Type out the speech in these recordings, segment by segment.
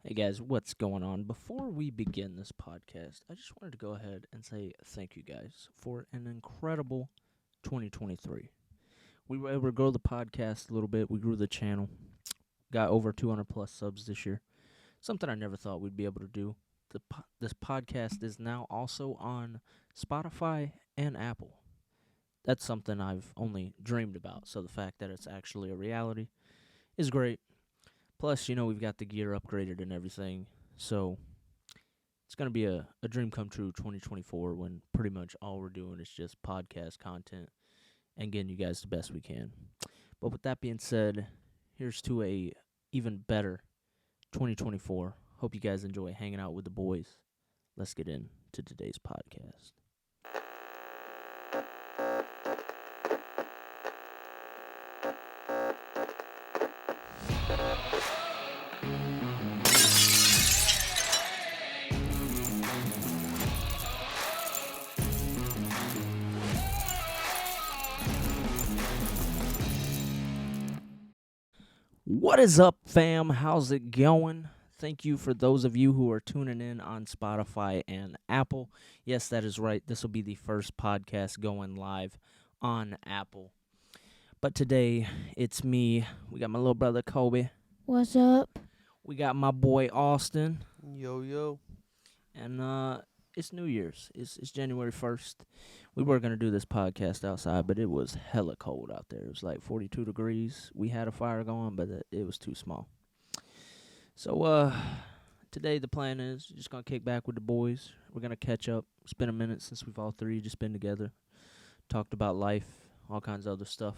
Hey guys, what's going on? Before we begin this podcast, I just wanted to go ahead and say thank you guys for an incredible 2023. We were able to grow the podcast a little bit. We grew the channel, got over 200 plus subs this year. Something I never thought we'd be able to do. This podcast is now also on Spotify and Apple. That's something I've only dreamed about. So the fact that it's actually a reality is great. Plus, we've got the gear upgraded and everything. So it's going to be a dream come true 2024 when pretty much all we're doing is just podcast content and getting you guys the best we can. But with that being said, here's to a even better 2024. Hope you guys enjoy hanging out with the boys. Let's get into today's podcast. What is up, fam? How's it going? Thank you for those of you who are tuning in on Spotify and Apple. Yes, that is right. This will be the first podcast going live on Apple. But today, it's me. We got my little brother, Colby. What's up? We got my boy, Austin. Yo, yo. And it's New Year's. It's January 1st. We were going to do this podcast outside, but it was hella cold out there. It was like 42 degrees. We had a fire going, but it was too small. So today the plan is just going to kick back with the boys. We're going to catch up. It's been a minute since we've all three just been together. Talked about life, all kinds of other stuff.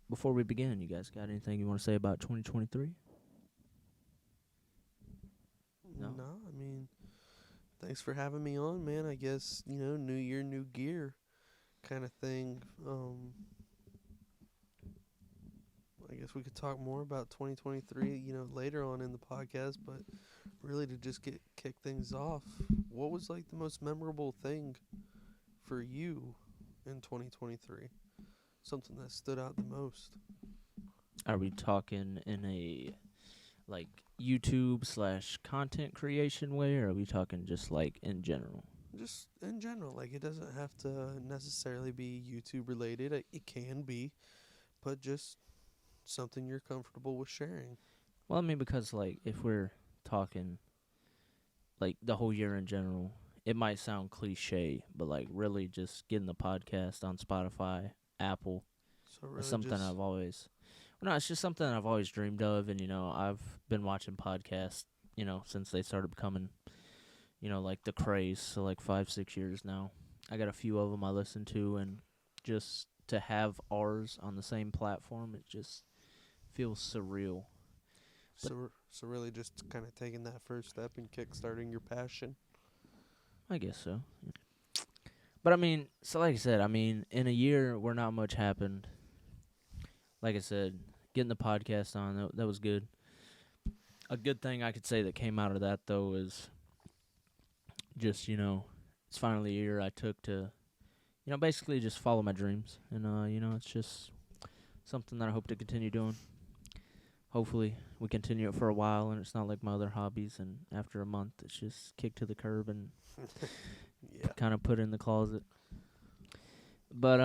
Before we begin, you guys got anything you want to say about 2023? No? I mean, thanks for having me on, man. I guess, new year, new gear kind of thing. I guess we could talk more about 2023, later on in the podcast, but really to just kick things off, what was like the most memorable thing for you in 2023? Something that stood out the most. Are we talking in a like YouTube / content creation way, or are we talking just like in general? Just in general, like it doesn't have to necessarily be YouTube related. It can be, but just something you're comfortable with sharing. Well, I mean, because like if we're talking like the whole year in general, it might sound cliche, but like really just getting the podcast on Spotify, Apple, So is really something just I've always. Well, no, it's just something I've always dreamed of, and I've been watching podcasts, since they started becoming, like the craze. So like 5-6 years now. I got a few of them I listen to, and just to have ours on the same platform, it just feels surreal. so really just kind of taking that first step and kickstarting your passion. I guess so. But I mean, so like I said, in a year where not much happened, like I said, getting the podcast on, that was good. A good thing I could say that came out of that, though, is just, it's finally a year I took to, basically just follow my dreams. And, it's just something that I hope to continue doing. Hopefully we continue it for a while, and it's not like my other hobbies, and after a month, it's just kicked to the curb and Yeah. kind of put in the closet. But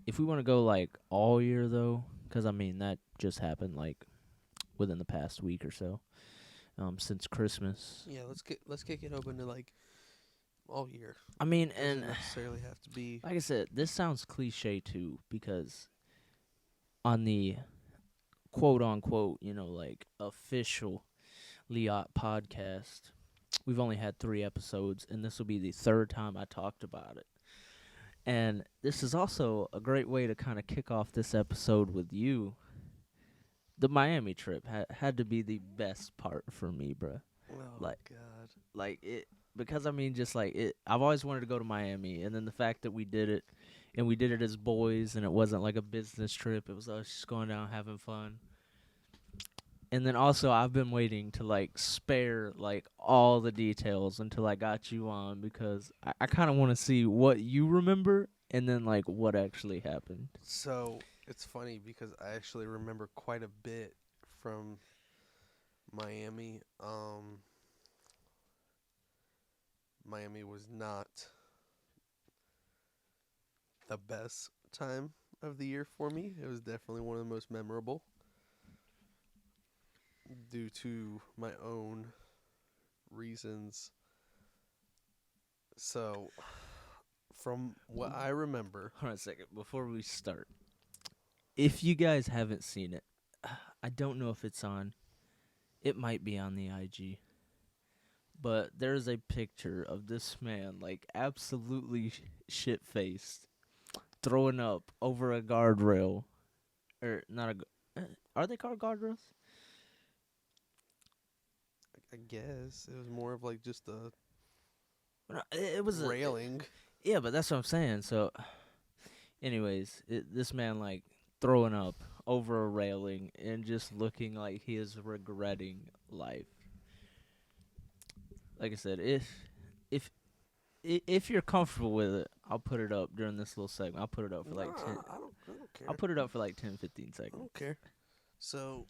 if we want to go like all year though, because that just happened like within the past week or so, since Christmas. Yeah, let's kick it open to like all year. And Doesn't necessarily have to be. like I said, this sounds cliche too, because on the quote unquote, like official LIAT podcast, we've only had 3 episodes, and this will be the 3rd time I talked about it. And this is also a great way to kind of kick off this episode with you. The Miami trip had to be the best part for me, bruh. Oh Like, God. like it, because just like it. I've always wanted to go to Miami, and then the fact that we did it, and we did it as boys, and it wasn't like a business trip. It was us just going down having fun. And then also, I've been waiting to like spare like all the details until I got you on, because I kind of want to see what you remember and then like what actually happened. So It's funny because I actually remember quite a bit from Miami. Miami was not the best time of the year for me. It was definitely one of the most memorable due to my own reasons. So, from what I remember, Hold on a second before we start. If you guys haven't seen it, I don't know if it's on. It might be on the IG. But there's a picture of this man, like, absolutely shit faced, throwing up over a guardrail. Or, not a. Are they called guardrails? I guess it was more of like just a No, it was a. railing. Yeah, but that's what I'm saying. So, anyways, this man, like, throwing up over a railing and just looking like he is regretting life. Like I said, if if you're comfortable with it, I'll put it up during this little segment. I'll put it up for like 10. I don't care. I'll put it up for like 10, 15 I seconds. don't care. So,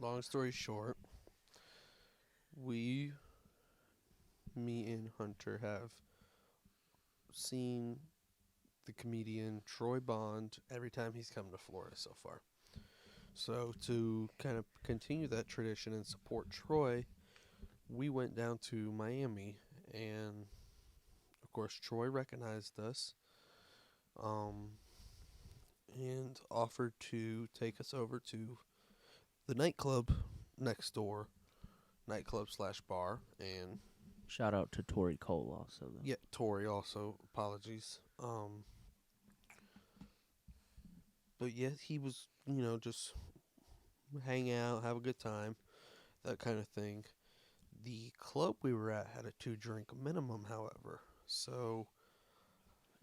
long story short, me and Hunter have seen the comedian Troy Bond every time he's come to Florida so far. So, to kind of continue that tradition and support Troy, we went down to Miami, and of course, Troy recognized us and offered to take us over to the nightclub next door, nightclub slash bar, and Shout out to Tori Cole also, though. yeah, Tori also. Apologies. But yeah, he was, just hang out, have a good time, that kind of thing. The club we were at had a 2-drink minimum, however. So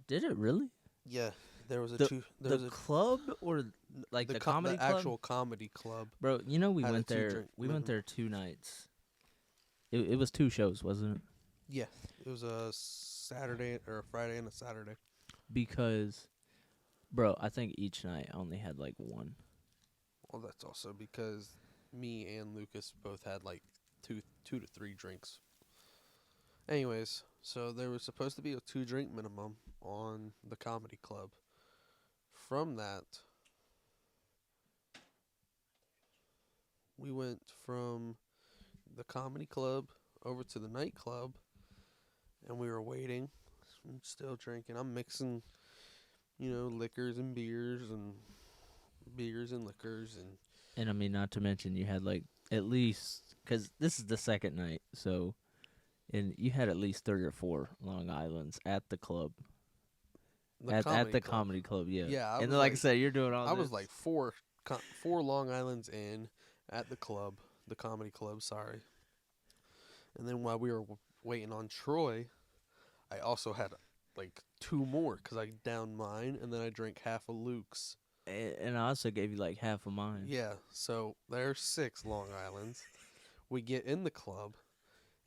Did it really? yeah, there was a The- two. There The was club or like the comedy the club? actual comedy club. Bro, you know we had a went there. 2-drink We went minimum. there 2 nights. It was 2 shows, wasn't it? Yeah, it was a Saturday or a Friday and a Saturday. Because, bro, I think each night I only had like 1. Well, that's also because me and Lucas both had like two to 3 drinks. Anyways, so there was supposed to be a 2-drink minimum on the comedy club. From that, we went from the comedy club over to the nightclub, and we were waiting. I'm still drinking. I'm mixing, liquors and beers and liquors and And I mean, not to mention you had like at least, because this is the second night, so, and you had at least 3 or 4 Long Islands at the club. At the comedy club, yeah. Yeah, I and was then, like I like- said, you're doing all I this. was like 4 Long Islands in at the club, the comedy club. Sorry. And then while we were waiting on Troy, I also had like 2 more because I downed mine, and then I drank half of Luke's. And I also gave you like half of mine. Yeah, so there's 6 Long Islands. We get in the club,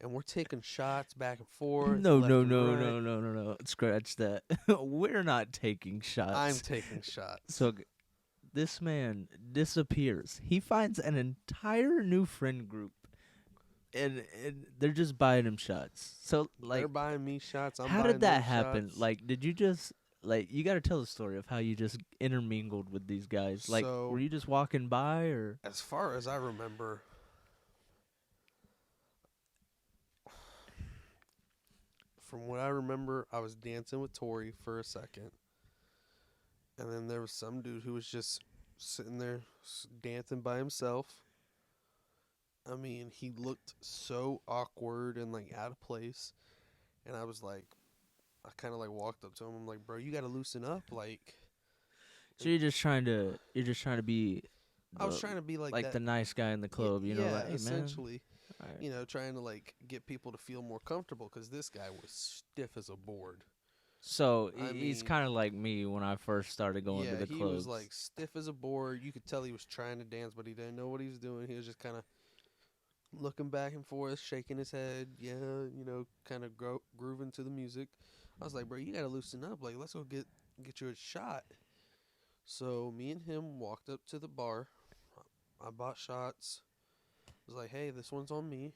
and we're taking shots back and forth. No, left no, and no, right. no, no, no, no. Scratch that. We're not taking shots. I'm taking shots. So this man disappears. He finds an entire new friend group, and they're just buying him shots. So like, they're buying me shots. I'm how buying did that them happen? shots. Like, did you just like you got to tell the story of how you just intermingled with these guys? Like, So- were you just walking by or? As far as I remember, from what I remember, I was dancing with Tori for a second. And then there was some dude who was just sitting there dancing by himself. I mean, he looked so awkward and like out of place. And I was like, I kind of like walked up to him. I'm like, bro, you got to loosen up. Like, So you're just trying to be. I was the- trying to be like like that. the nice guy in the club, you know, yeah, like, hey, man. essentially. All right. Trying to like get people to feel more comfortable because this guy was stiff as a board. So I he's mean- kind of like me when I first started going yeah, to the he clubs. was like stiff as a board. You could tell he was trying to dance, but he didn't know what he was doing. He was just kind of looking back and forth, shaking his head. Yeah, kind of grooving to the music. I was like, bro, you gotta loosen up. Like, let's go get you a shot. So me and him walked up to the bar. I bought shots. Was like, hey, this one's on me.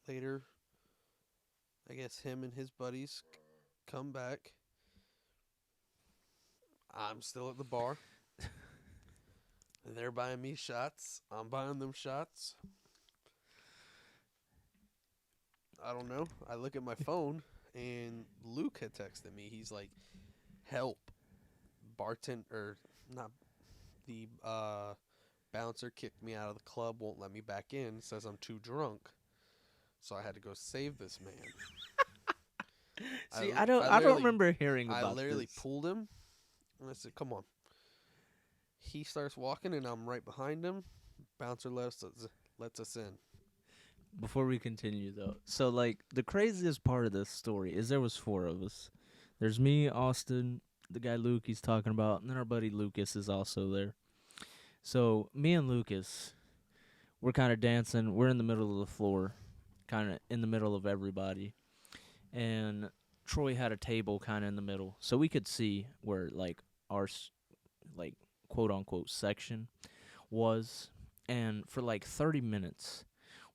Later, I guess him and his buddies come back. I'm still at the bar. And they're buying me shots. I'm buying them shots. I don't know. I look at my phone and Luke had texted me. He's like, help. Bartender, not the bouncer kicked me out of the club, won't let me back in, says I'm too drunk. So I had to go save this man. See, I don't remember hearing I about literally this. pulled him and I said, come on. He starts walking and I'm right behind him. Bouncer lets us in. Before we continue though, so like the craziest part of this story is there was 4 of us. There's me, Austin, the guy Luke he's talking about, and then our buddy Lucas is also there. So me and Lucas, we're kind of dancing. We're in the middle of the floor, kind of in the middle of everybody, and Troy had a table kind of in the middle, so we could see where like our like quote unquote section was. And for like 30 minutes,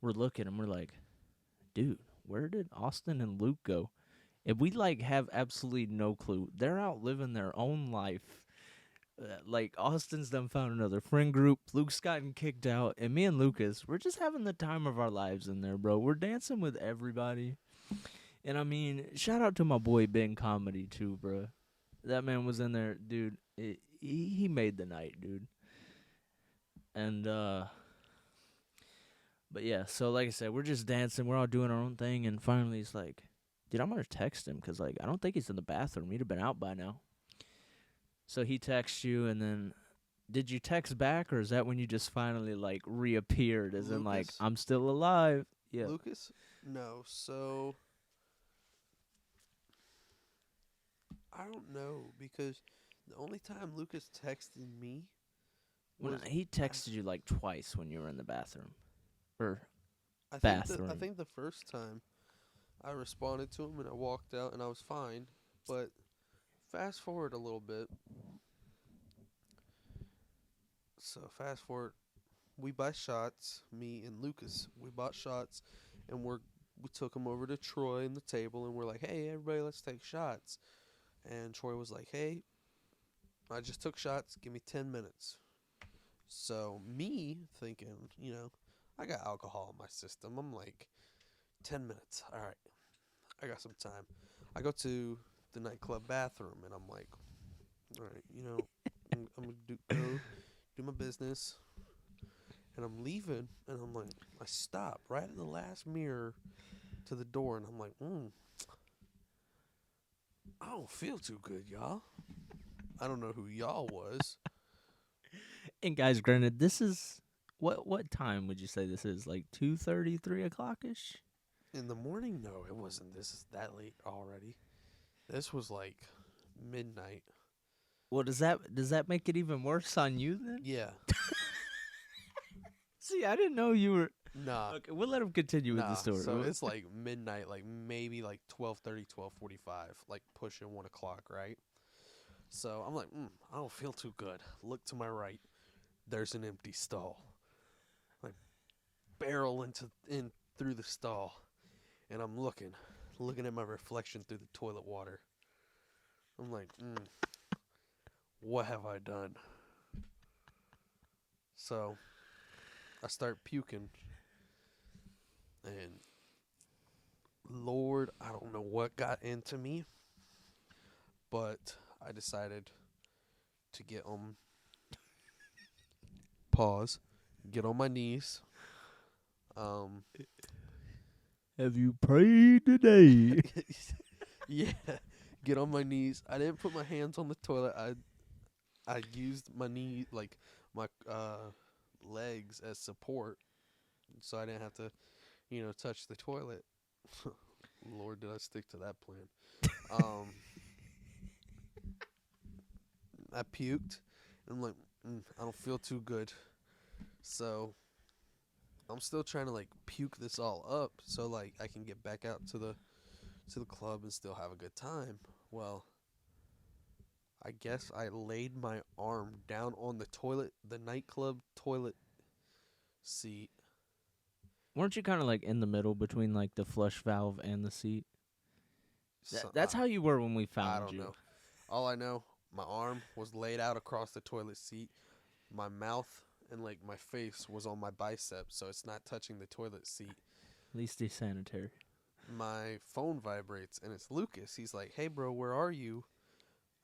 we're looking and we're like, dude, where did Austin and Luke go? And we like have absolutely no clue. They're out living their own life. Like Austin's done found another friend group. Luke's gotten kicked out, and me and Lucas, we're just having the time of our lives in there, bro. We're dancing with everybody, and I mean, shout out to my boy Ben Comedy too, bro. That man was in there, dude. He made the night, dude. And but yeah, so like I said, we're just dancing. We're all doing our own thing, and finally, he's like, "Dude, I'm gonna text him because like I don't think he's in the bathroom. He'd have been out by now." So he texts you, and then did you text back, or is that when you just finally like reappeared, as in like Lucas? I'm still alive? Yeah. Lucas? No. So I don't know because the only time Lucas texted me When was he texted you like twice when you were in the bathroom, or I think bathroom. I think the first time I responded to him and I walked out and I was fine. But fast forward a little bit. So fast forward, we buy shots. Me and Lucas, we bought shots, and we took them over to Troy and the table, and we're like, "Hey, everybody, let's take shots." And Troy was like, "Hey, I just took shots. Give me 10 minutes." So me thinking, I got alcohol in my system. I'm like, 10 minutes. All right, I got some time. I go to the nightclub bathroom, and I'm like, all right, I'm gonna go do my business, and I'm leaving, and I'm like, I stop right at the last mirror to the door, and I'm like, I don't feel too good, y'all. I don't know who y'all was. And guys, granted, this is what time would you say this is? Like 2:30, 3 o'clock ish. In the morning, no, it wasn't. This is that late already. This was like midnight. Well, does that make it even worse on you then? Yeah. See, I didn't know you were. Nah. Okay, we'll let him continue with the story. So it's like midnight, like maybe like 12:30, 12:45, like pushing 1 o'clock, right? So I'm like, I don't feel too good. Look to my right. There's an empty stall. Like barrel in through the stall, and I'm looking at my reflection through the toilet water. I'm like, what have I done? So I start puking, and Lord, I don't know what got into me, but I decided to get on my knees. Have you prayed today? Yeah, get on my knees. I didn't put my hands on the toilet. I used my knee, like my legs as support, so I didn't have to, touch the toilet. Lord, did I stick to that plan? Um, I puked, and I'm like, I don't feel too good. So I'm still trying to like puke this all up, so like I can get back out to the club and still have a good time. Well, I guess I laid my arm down on the toilet, the nightclub toilet seat. Weren't you kind of like in the middle between like the flush valve and the seat? So, That's how you were when we I found don't you. know. All I know, my arm was laid out across the toilet seat. My mouth and like my face was on my biceps, so it's not touching the toilet seat. Least he's sanitary. My phone vibrates and it's Lucas. He's like, "Hey, bro, where are you?"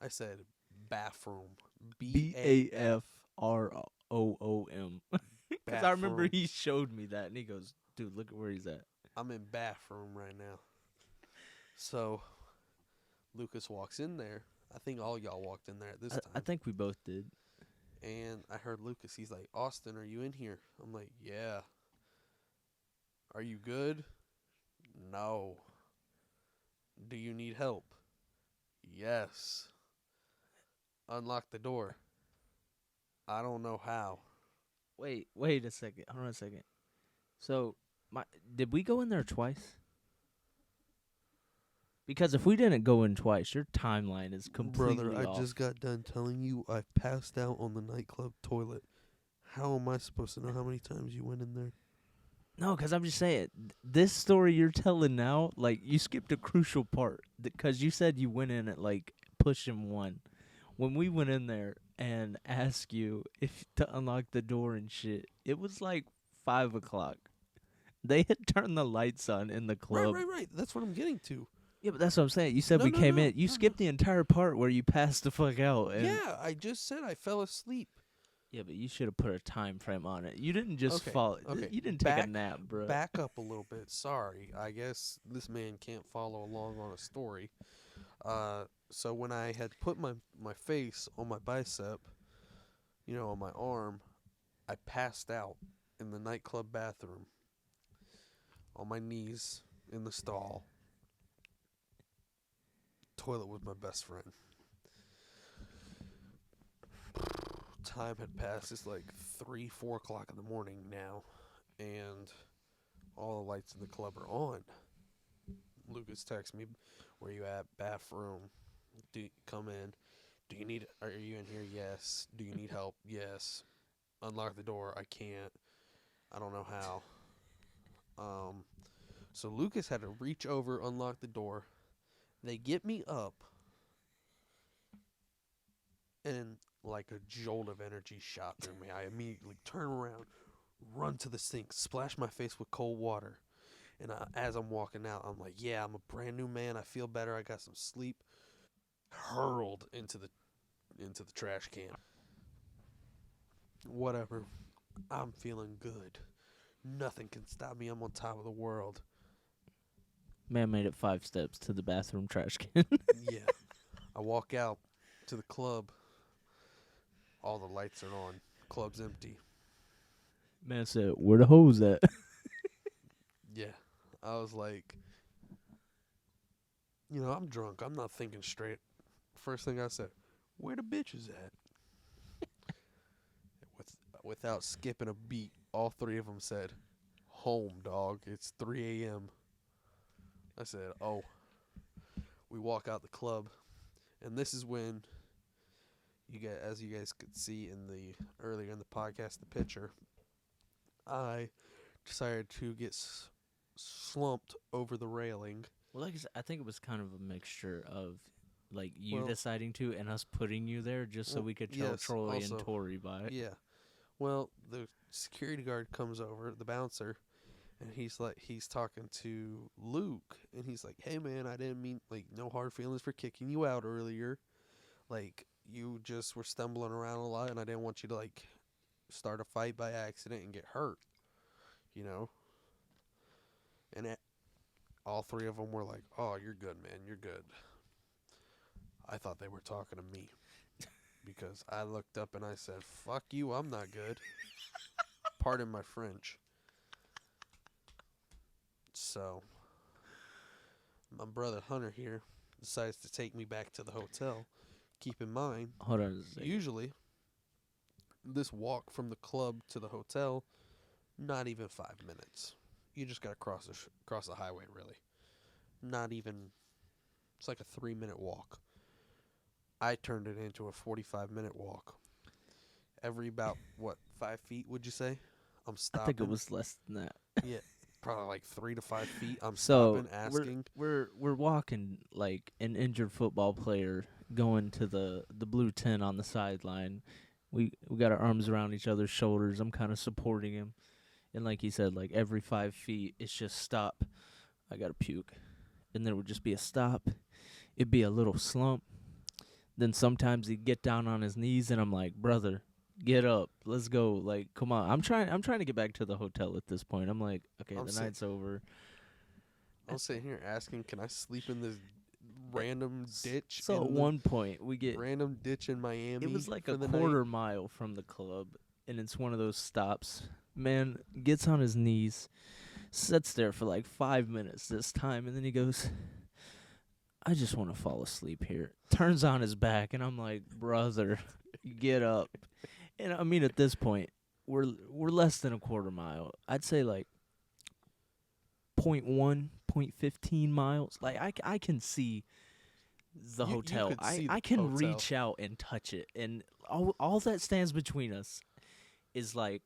I said, "Bathroom." BAF. BAFROOM. Because I remember Bathroom. he showed me that, and he goes, "Dude, look at where he's at." I'm in bathroom right now. So Lucas walks in there. I think all y'all walked in there at this I time. think we both did. And I heard Lucas. He's like, "Austin, are you in here?" I'm like, "Yeah." "Are you good?" "No." "Do you need help?" "Yes." "Unlock the door." "I don't know how." Wait a second. Hold on a second. So, did we go in there twice? Because if we didn't go in twice, your timeline is completely Brother, I off. just got done telling you I passed out on the nightclub toilet. How am I supposed to know how many times you went in there? No, because I'm just saying, this story you're telling now, like, you skipped a crucial part. Because you said you went in at, like, pushing 1. When we went in there and asked you if to unlock the door and shit, it was, like, 5 o'clock. They had turned the lights on in the club. Right. That's what I'm getting to. Yeah, but that's what I'm saying. You said No, we no, came no, in. You no, skipped the entire part where you passed the fuck out. And Yeah, I just said I fell asleep. yeah, but you should have put a time frame on it. You didn't just Okay, fall. okay. You didn't take a nap, bro. Back up a little bit. Sorry. I guess this man can't follow along on a story. So when I had put my face on my bicep, on my arm, I passed out in the nightclub bathroom on my knees in the stall. Toilet was my best friend. Time had passed. It's like 3, 4 o'clock in the morning now, and all the lights in the club are on. Lucas texts me, "Where you at?" "Bathroom." Come in. Are you in here?" "Yes." "Do you need help?" "Yes." "Unlock the door." "I can't. I don't know how." So Lucas had to reach over, unlock the door. They get me up, and like a jolt of energy shot through me. I immediately turn around, run to the sink, splash my face with cold water. And as I'm walking out, I'm like, "Yeah, I'm a brand new man. I feel better. I got some sleep." Hurled into the trash can. Whatever. I'm feeling good. Nothing can stop me. I'm on top of the world. Man made it 5 steps to the bathroom trash can. Yeah. I walk out to the club. All the lights are on. Club's empty. Man said, "Where the hose at?" Yeah. I was like, I'm drunk. I'm not thinking straight. First thing I said, "Where the bitches at?" Without skipping a beat, all 3 of them said, "Home, dog. It's 3 a.m." I said, "Oh." We walk out the club, and this is when as you guys could see earlier in the podcast, the picture, I decided to get slumped over the railing. Well, like I said, I think it was kind of a mixture of like you Well, deciding to and us putting you there just so we could tell yes, Troy also, and Tori by it. yeah. Well, the security guard comes over, the bouncer, and he's talking to Luke, and he's like, "Hey man, I didn't mean, like, no hard feelings for kicking you out earlier. Like, you just were stumbling around a lot, and I didn't want you to, like, start a fight by accident and get hurt, you know?" And all 3 of them were like, "Oh, you're good, man, you're good." I thought they were talking to me because I looked up and I said, "Fuck you, I'm not good." Pardon my French. So, my brother Hunter here decides to take me back to the hotel. Keep in mind, Hold on a second. usually this walk from the club to the hotel, not even 5 minutes. You just gotta cross the highway, really. Not even. It's like a 3-minute walk. I turned it into a 45-minute walk. Every about, 5 feet, would you say? I'm I think it stopping. was less than that. Yeah, probably like 3 to 5 feet. I'm So stopping, asking. we're walking like an injured football player going to the blue tent on the sideline. We got our arms around each other's shoulders. I'm kind of supporting him, and like he said, like every 5 feet, it's just stop. I gotta puke, and there would just be a stop. It'd be a little slump. Then sometimes he'd get down on his knees, and I'm like, brother, get up, let's go. Like, come on. I'm trying to get back to the hotel at this point. I'm like, okay, I'm the sit- night's over. I'm sitting here asking, can I sleep in this random ditch So at in the one point we get random ditch in Miami? it was like for a the quarter night? mile from the club, and it's one of those stops. Man gets on his knees, sits there for like 5 minutes this time, and then he goes, I just want to fall asleep here. Turns on his back, and I'm like, brother, get up. And I mean, at this point, we're less than a quarter mile. I'd say like point 0.1, 0.15 miles. Like I can see the You hotel. could see I the can hotel. reach out and touch it, and all that stands between us is like,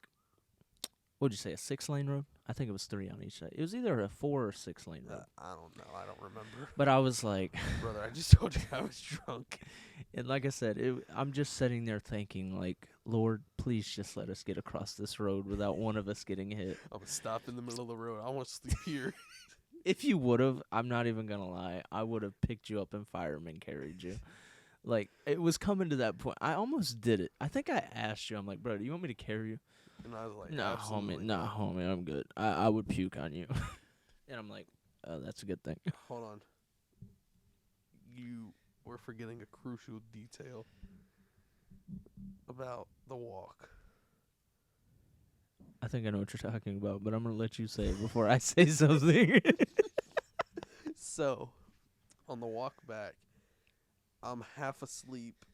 what'd you say, a 6-lane road? I think it was 3 on each side. It was either a 4 or 6-lane road. I don't know. I don't remember. But I was like, Brother, I just told you I was drunk. and like I said, I'm just sitting there thinking, like, Lord, please just let us get across this road without one of us getting hit. I'm going to stop in the middle of the road. I want to sleep here. If you would have, I'm not even gonna lie, I would have picked you up and fireman carried you. Like, it was coming to that point. I almost did it. I think I asked you. I'm like, bro, do you want me to carry you? And I was like, Nah, absolutely homie. not. Nah, homie. I'm good. I would puke on you. And I'm like, oh, that's a good thing. Hold on. We're forgetting a crucial detail about the walk. I think I know what you're talking about, but I'm gonna let you say it before I say something. So, on the walk back, I'm half asleep.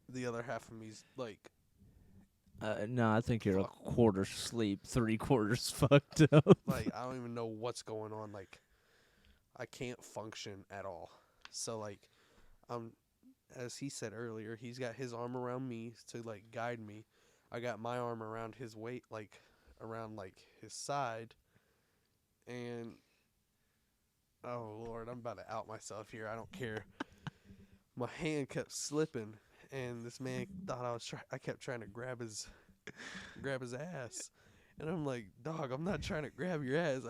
The other half of me's like, No, I think you're a Fuck. quarter sleep, 3/4 fucked up. like I don't even know what's going on. Like, I can't function at all. So like, as he said earlier, he's got his arm around me to like guide me. I got my arm around his weight, like around like his side, and oh Lord, I'm about to out myself here. I don't care. My hand kept slipping, and this man thought I kept trying to grab his ass, and I'm like, dog, I'm not trying to grab your ass.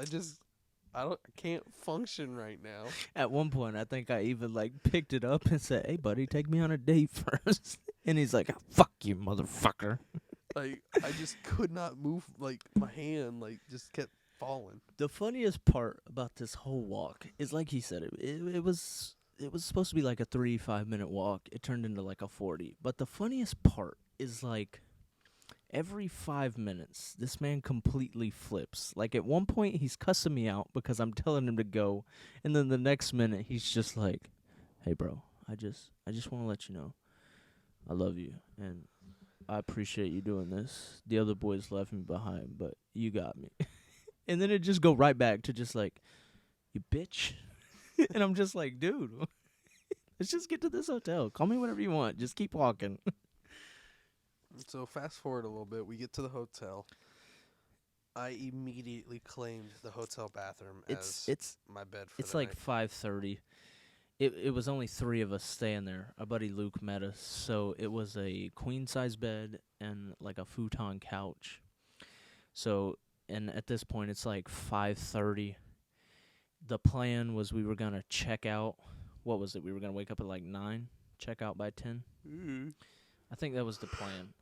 I can't function right now. At one point, I think I even like picked it up and said, "Hey, buddy, take me on a date first." And he's like, "Fuck you, motherfucker." Like, I just could not move. Like, my hand like just kept falling. The funniest part about this whole walk is, like he said, it was supposed to be like a 3-5 minute walk. It turned into like a 40. But the funniest part is like every 5 minutes, this man completely flips. Like at one point, he's cussing me out because I'm telling him to go, and then the next minute, he's just like, "Hey, bro, I just want to let you know, I love you, and I appreciate you doing this. The other boys left me behind, but you got me." And then it just go right back to just like, "You bitch." And I'm just like, dude, let's just get to this hotel. Call me whatever you want. Just keep walking. So fast forward a little bit, we get to the hotel. I immediately claimed the hotel bathroom as It's my bed for it's the like night. 5:30. It was only 3 of us staying there. Our buddy Luke met us, so it was a queen size bed and like a futon couch. So, and at this point, it's like 5:30. The plan was we were gonna check out. What was it? We were gonna wake up at like 9, check out by 10. I think that was the plan.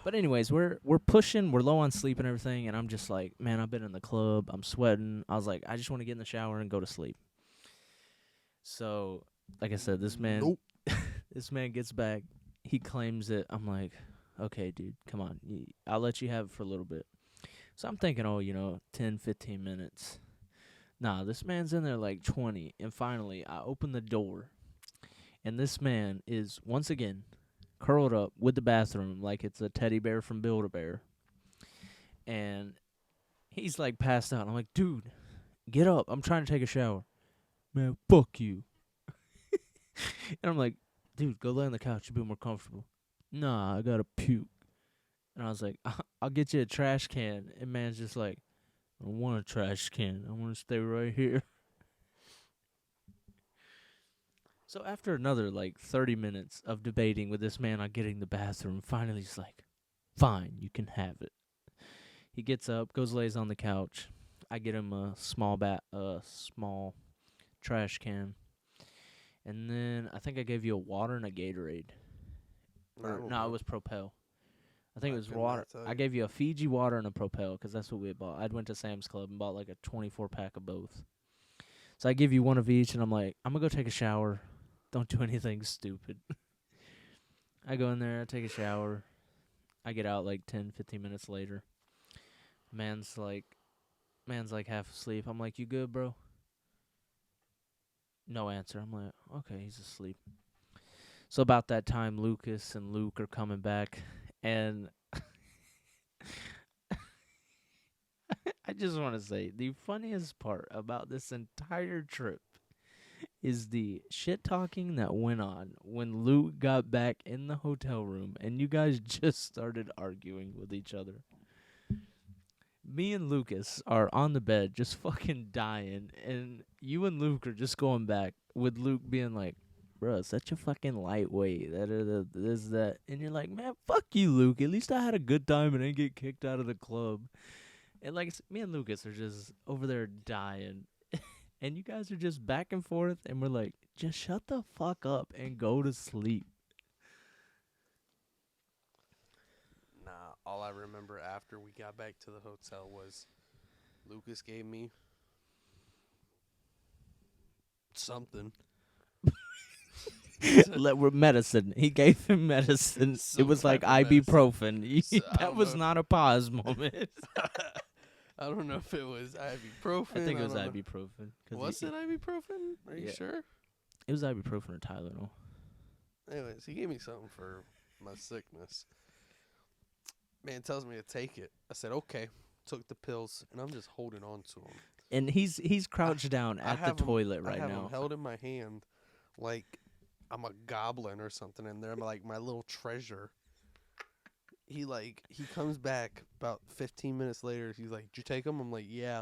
But anyways, we're pushing. We're low on sleep and everything, and I'm just like, man, I've been in the club. I'm sweating. I was like, I just want to get in the shower and go to sleep. So, like I said, this man, Nope. this man gets back. He claims it. I'm like, okay, dude, come on. I'll let you have it for a little bit. So I'm thinking, 10, 15 minutes. Nah, this man's in there like 20. And finally, I open the door, and this man is, once again, curled up with the bathroom like it's a teddy bear from Build-A-Bear. And he's like passed out. I'm like, dude, get up. I'm trying to take a shower. Man, fuck you. And I'm like, dude, go lay on the couch. You'll be more comfortable. Nah, I gotta puke. And I was like, I'll get you a trash can. And man's just like, I don't want a trash can. I want to stay right here. So after another, 30 minutes of debating with this man on getting the bathroom, finally he's like, fine, you can have it. He gets up, goes lays on the couch. I get him a small trash can. And then I think I gave you a water and a Gatorade. I Or don't no, it know. was Propel. I think I it was could water. not tell I you. gave you a Fiji water and a Propel because that's what we had bought. I went to Sam's Club and bought like a 24-pack of both. So I give you one of each, and I'm like, I'm going to go take a shower. Don't do anything stupid. I go in there, I take a shower. I get out like 10, 15 minutes later. Man's like half asleep. I'm like, you good, bro? No answer. I'm like, okay, he's asleep. So about that time, Lucas and Luke are coming back, and I just want to say the funniest part about this entire trip is the shit talking that went on when Luke got back in the hotel room and you guys just started arguing with each other. Me and Lucas are on the bed just fucking dying, and you and Luke are just going back with Luke being like, bro, such a fucking lightweight, that. And you're like, man, fuck you, Luke. At least I had a good time and I didn't get kicked out of the club. And me and Lucas are just over there dying. And you guys are just back and forth, and we're like, just shut the fuck up and go to sleep. Nah, all I remember after we got back to the hotel was Lucas gave me something. Medicine. He gave him medicine. It Some was like type of medicine. ibuprofen. So, I That don't was know. not a pause moment. I don't know if it was ibuprofen. I think it was don't know. ibuprofen. Was it ibuprofen? Are you Yeah. sure? It was ibuprofen or Tylenol. Anyways, he gave me something for my sickness. Man tells me to take it. I said, okay. Took the pills, and I'm just holding on to them. And he's crouched down I at the have 'em- toilet I right have now. them held in my hand like I'm a goblin or something, and they're like my little treasure. He comes back about 15 minutes later. He's like, "Did you take them?" I'm like, "Yeah."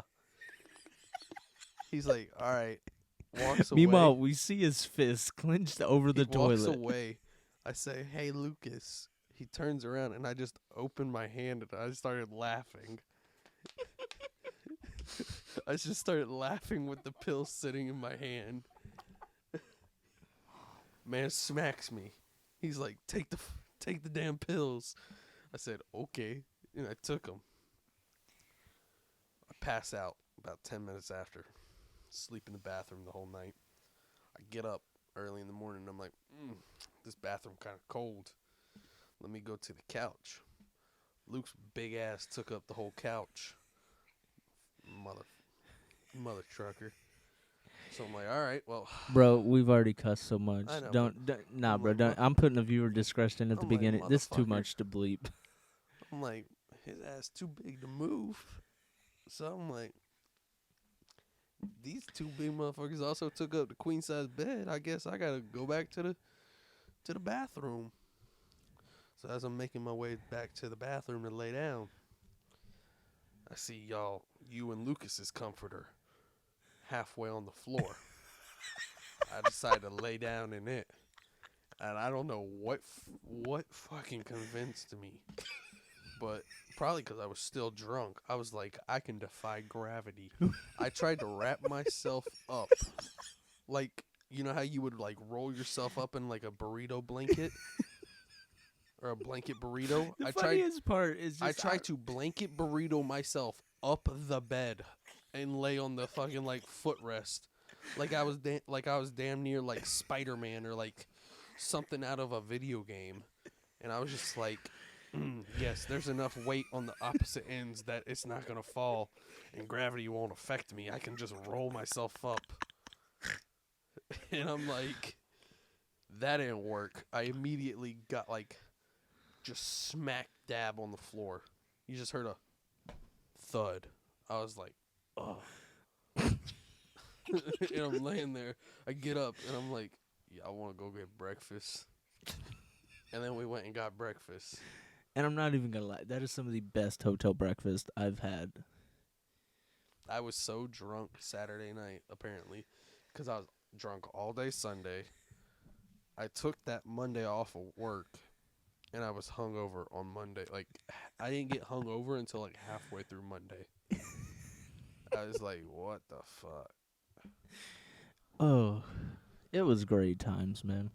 He's like, "All right." Walks away. Meanwhile, we see his fist clenched over the He walks toilet. away. I say, "Hey, Lucas." He turns around, and I just opened my hand, and I started laughing. I just started laughing with the pill sitting in my hand. Man smacks me. He's like, take the damn pills. I said, okay. And I took them. I pass out about 10 minutes after. Sleep in the bathroom the whole night. I get up early in the morning. And I'm like, this bathroom kind of cold. Let me go to the couch. Luke's big ass took up the whole couch. Mother trucker. So I'm like, all right, well. Bro, we've already cussed so much. I know, Nah, I'm bro. like, I'm putting a viewer discretion at the I'm like, beginning. This is too motherfucker. much to bleep. I'm like, his ass too big to move. So I'm like, these two big motherfuckers also took up the queen size bed. I guess I gotta go back to the bathroom. So as I'm making my way back to the bathroom to lay down, I see you and Lucas's comforter halfway on the floor. I decided to lay down in it. And I don't know what fucking convinced me. But probably because I was still drunk. I was like, I can defy gravity. I tried to wrap myself up. Like, you know how you would like roll yourself up in like a burrito blanket? Or a blanket burrito? The funniest part is I tried to blanket burrito myself up the bed and lay on the fucking like footrest. Like I was damn near like Spider-Man or like something out of a video game. And I was just like, yes, there's enough weight on the opposite ends that it's not going to fall and gravity won't affect me. I can just roll myself up. And I'm like, that didn't work. I immediately got like just smack dab on the floor. You just heard a thud. I was like, oh. And I'm laying there. I get up and I'm like, I want to go get breakfast. And then we went and got breakfast. And I'm not even going to lie. That is some of the best hotel breakfast I've had. I was so drunk Saturday night, apparently, because I was drunk all day Sunday. I took that Monday off of work, and I was hungover on Monday. Like, I didn't get hungover until, like, halfway through Monday. I was like, what the fuck? Oh, it was great times, man.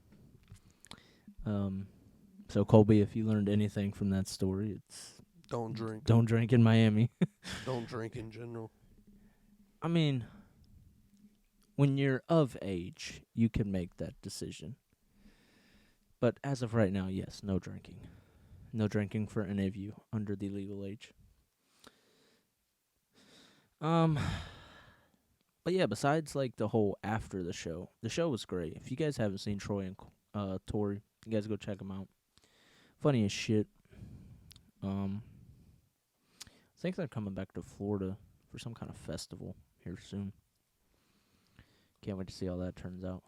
So, Colby, if you learned anything from that story, it's Don't drink. don't drink in Miami. Don't drink in general. I mean, when you're of age, you can make that decision. But as of right now, yes, no drinking. No drinking for any of you under the legal age. But yeah, besides like the whole after the show was great. If you guys haven't seen Troy and Tori, you guys go check them out. Funny as shit. I think they're coming back to Florida for some kind of festival here soon. Can't wait to see how that turns out.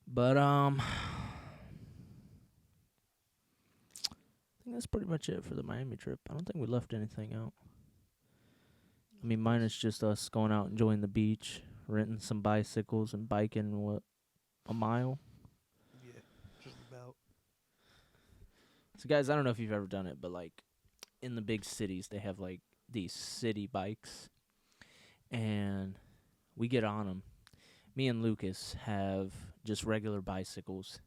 But I think that's pretty much it for the Miami trip. I don't think we left anything out. I mean, mine is just us going out, enjoying the beach, renting some bicycles, and biking, a mile? Yeah, just about. So, guys, I don't know if you've ever done it, but, like, in the big cities, they have, like, these city bikes, and we get on them. Me and Lucas have just regular bicycles,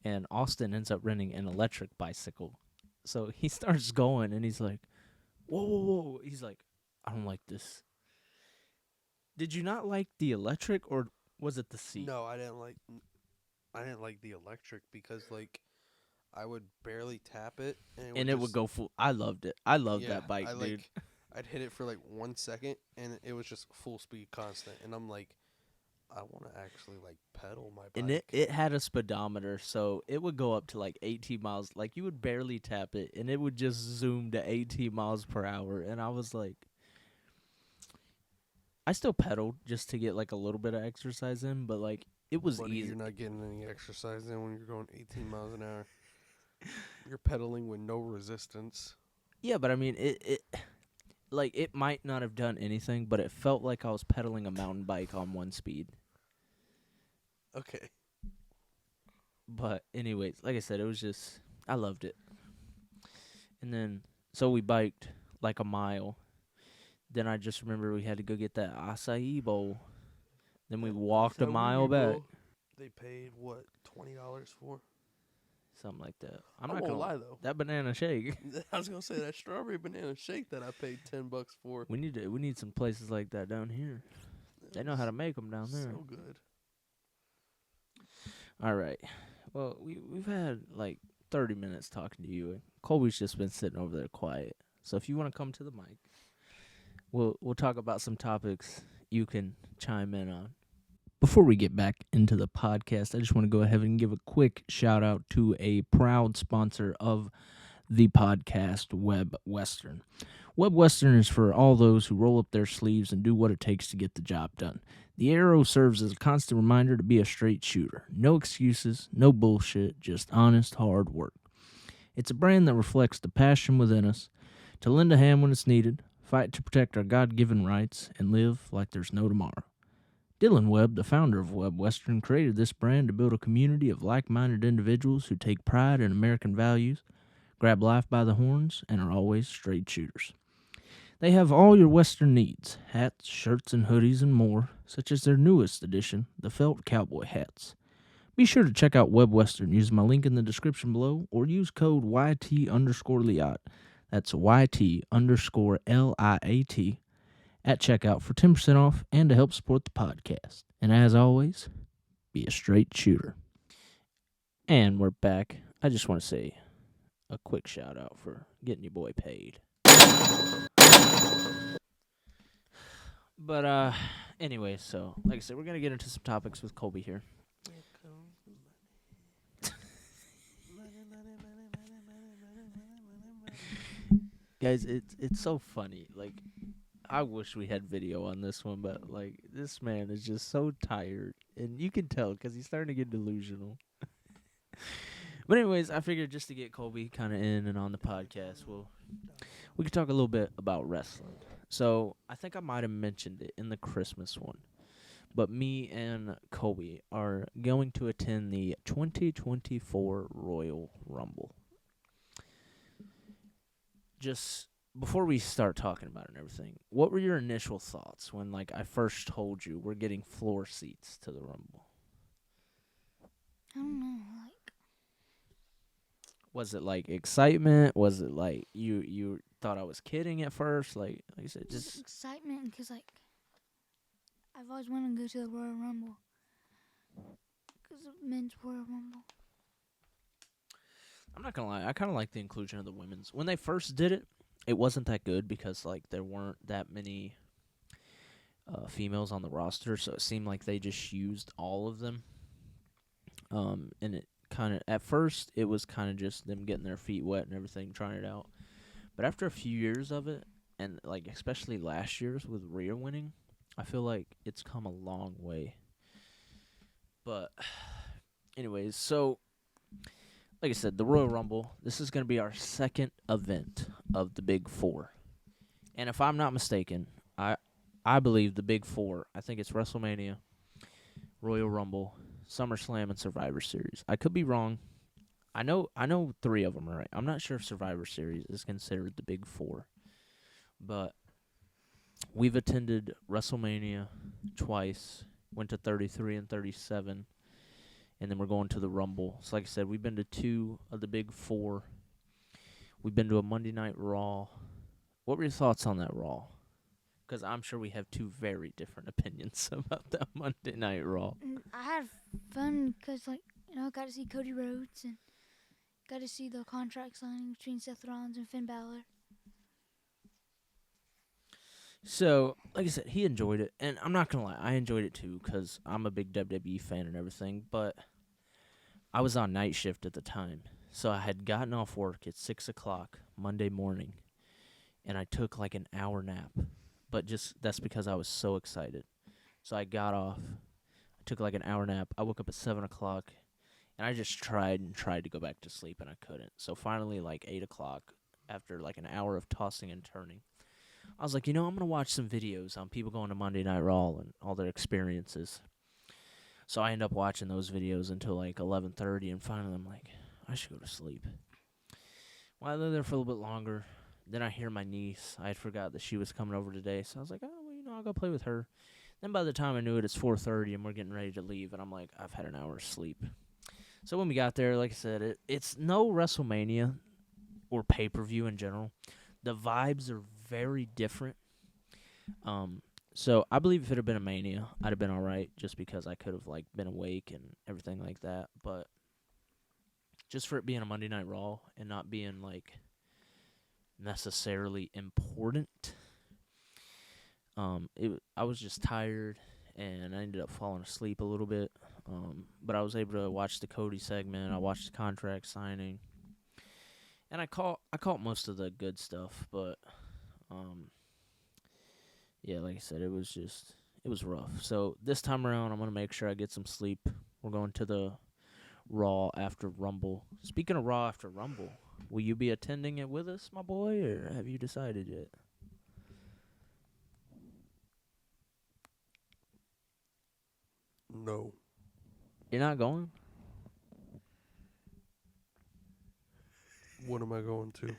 and Austin ends up renting an electric bicycle. So he starts going, and he's like, whoa, whoa, whoa. He's like, I don't like this. Did you not like the electric, or was it the seat? No, I didn't like the electric because, like, I would barely tap it. And it would go full. I loved it. I loved Yeah, that bike, dude. I'd hit it for, like, 1 second, and it was just full speed constant. And I'm like, I want to actually, like, pedal my bike. And it had a speedometer, so it would go up to, like, 18 miles. Like, you would barely tap it, and it would just zoom to 18 miles per hour. And I was like, I still pedaled just to get, like, a little bit of exercise in, but, like, it was Buddy, easy. You're not getting any exercise in when you're going 18 miles an hour. You're pedaling with no resistance. Yeah, but I mean, it might not have done anything, but it felt like I was pedaling a mountain bike on 1 speed. Okay. But anyways, like I said, it was just, I loved it. And then, so we biked like a mile. Then I just remember we had to go get that acai bowl. Then we walked a mile back. They paid, what, $20 for? Something like that. I'm not gonna lie, though. That banana shake. I was gonna say that strawberry banana shake that I paid $10 for. We need some places like that down here. They know how to make them down there. So good. All right. Well, we've had like 30 minutes talking to you. Colby's just been sitting over there quiet. So if you want to come to the mic, we'll talk about some topics you can chime in on. Before we get back into the podcast, I just want to go ahead and give a quick shout out to a proud sponsor of the podcast, Web Western. Web Western is for all those who roll up their sleeves and do what it takes to get the job done. The arrow serves as a constant reminder to be a straight shooter. No excuses, no bullshit, just honest, hard work. It's a brand that reflects the passion within us to lend a hand when it's needed, fight to protect our God-given rights, and live like there's no tomorrow. Dylan Webb, the founder of Web Western, created this brand to build a community of like-minded individuals who take pride in American values, grab life by the horns, and are always straight shooters. They have all your Western needs, hats, shirts, and hoodies, and more, such as their newest edition, the felt cowboy hats. Be sure to check out Web Western using my link in the description below, or use code YT_LIAT, that's YT_LIAT, at checkout for 10% off and to help support the podcast. And as always, be a straight shooter. And we're back. I just want to say a quick shout out for getting your boy paid. But anyway, so like I said, we're gonna get into some topics with Colby here. Guys, it's so funny. Like, I wish we had video on this one, but like this man is just so tired, and you can tell because he's starting to get delusional. But anyways, I figured just to get Colby kind of in and on the podcast, we could talk a little bit about wrestling. So I think I might have mentioned it in the Christmas one, but me and Colby are going to attend the 2024 Royal Rumble. Just before we start talking about it and everything, what were your initial thoughts when like I first told you we're getting floor seats to the Rumble? I don't know, Was it like excitement? Was it like you thought I was kidding at first? Like you said, just excitement because I've always wanted to go to the Royal Rumble because of men's Royal Rumble. I'm not gonna lie, I kind of like the inclusion of the women's. When they first did it, it wasn't that good because like there weren't that many females on the roster, so it seemed like they just used all of them. And it kind of at first it was kind of just them getting their feet wet and everything, trying it out. But after a few years of it, and like especially last year's with Rhea winning, I feel like it's come a long way. But anyways, so like I said, the Royal Rumble, this is going to be our second event of the Big Four. And if I'm not mistaken, I believe the Big Four, I think it's WrestleMania, Royal Rumble, SummerSlam, and Survivor Series. I could be wrong. I know 3 of them are right. I'm not sure if Survivor Series is considered the Big Four. But we've attended WrestleMania twice, went to 33 and 37, and then we're going to the Rumble. So like I said, we've been to 2 of the Big Four. We've been to a Monday Night Raw. What were your thoughts on that Raw? Because I'm sure we have 2 very different opinions about that Monday Night Raw. I had fun because, I got to see Cody Rhodes and got to see the contract signing between Seth Rollins and Finn Balor. So, like I said, he enjoyed it. And I'm not going to lie, I enjoyed it too because I'm a big WWE fan and everything. But I was on night shift at the time. So I had gotten off work at 6 o'clock Monday morning. And I took like an hour nap. But that's because I was so excited. So I got off. I took like an hour nap. I woke up at 7 o'clock. And I just tried to go back to sleep, and I couldn't. So finally, like 8 o'clock, after like an hour of tossing and turning, I was like, I'm going to watch some videos on people going to Monday Night Raw and all their experiences. So I end up watching those videos until like 11:30, and finally I'm like, I should go to sleep. Well, I lay there for a little bit longer. Then I hear my niece. I had forgot that she was coming over today, so I was like, I'll go play with her. Then by the time I knew it, it's 4:30, and we're getting ready to leave, and I'm like, I've had an hour's sleep. So when we got there, like I said, it's no WrestleMania or pay-per-view in general. The vibes are very different. So I believe if it had been a Mania, I'd have been all right just because I could have like been awake and everything like that. But just for it being a Monday Night Raw and not being like necessarily important, I was just tired and I ended up falling asleep a little bit. But I was able to watch the Cody segment. I watched the contract signing, and I caught most of the good stuff. But yeah, like I said, it was rough. So this time around, I'm gonna make sure I get some sleep. We're going to the Raw after Rumble. Speaking of Raw after Rumble, will you be attending it with us, my boy, or have you decided yet? No. You're not going? What am I going to?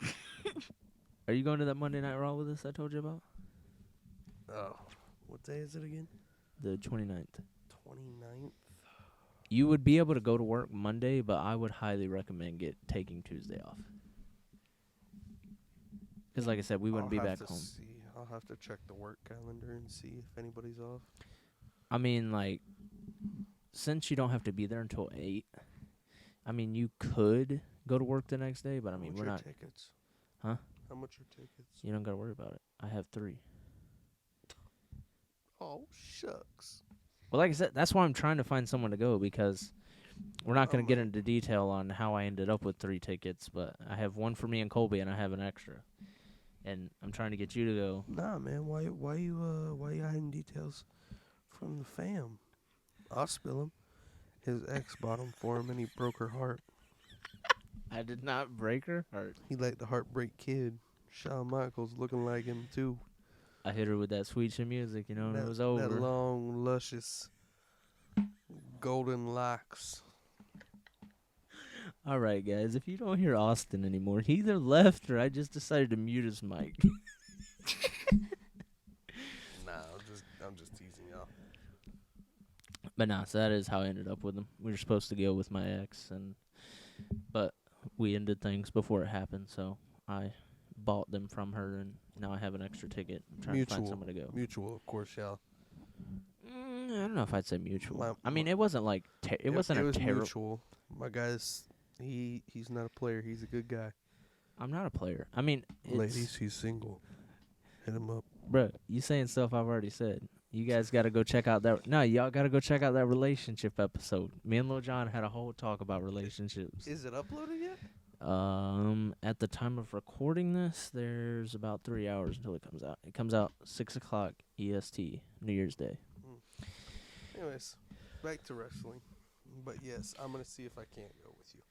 Are you going to that Monday Night Raw with us I told you about? Oh. What day is it again? The 29th. 29th? You would be able to go to work Monday, but I would highly recommend taking Tuesday off. Because like I said, we wouldn't be back home. I'll have to check the work calendar and see if anybody's off. I mean, like, since you don't have to be there until 8, I mean, you could go to work the next day, but I mean, we're not. Tickets? Huh? How much are tickets? You don't got to worry about it. I have 3. Oh, shucks. Well, like I said, that's why I'm trying to find someone to go because we're not going to get into detail on how I ended up with 3 tickets, but I have one for me and Colby, and I have an extra. and I'm trying to get you to go. Nah, man. Why you hiding details from the fam? I'll spill him. His ex bought him for him, and he broke her heart. I did not break her heart. He like the heartbreak kid. Shawn Michaels looking like him too. I hit her with that sweet chin music, and that, it was over. That long, luscious, golden locks. All right, guys. If you don't hear Austin anymore, he either left or I just decided to mute his mic. Nah, I'm just teasing y'all. But nah, so that is how I ended up with him. We were supposed to go with my ex, but we ended things before it happened. So I bought them from her, and now I have an extra ticket. I'm trying to find someone to go. Mutual, of course, y'all. I don't know if I'd say mutual. I mean, it wasn't like it wasn't a terrible. Mutual. My guy's he's not a player. He's a good guy. I'm not a player. I mean, ladies, he's single. Hit him up, bro. You saying stuff I've already said. You guys got to go check out that. No, y'all got to go check out that relationship episode. Me and Lil John had a whole talk about relationships. Is it uploaded yet? At the time of recording this, there's about 3 hours until it comes out. It comes out 6:00 EST, New Year's Day. Anyways, back to wrestling. But yes, I'm gonna see if I can't go with you.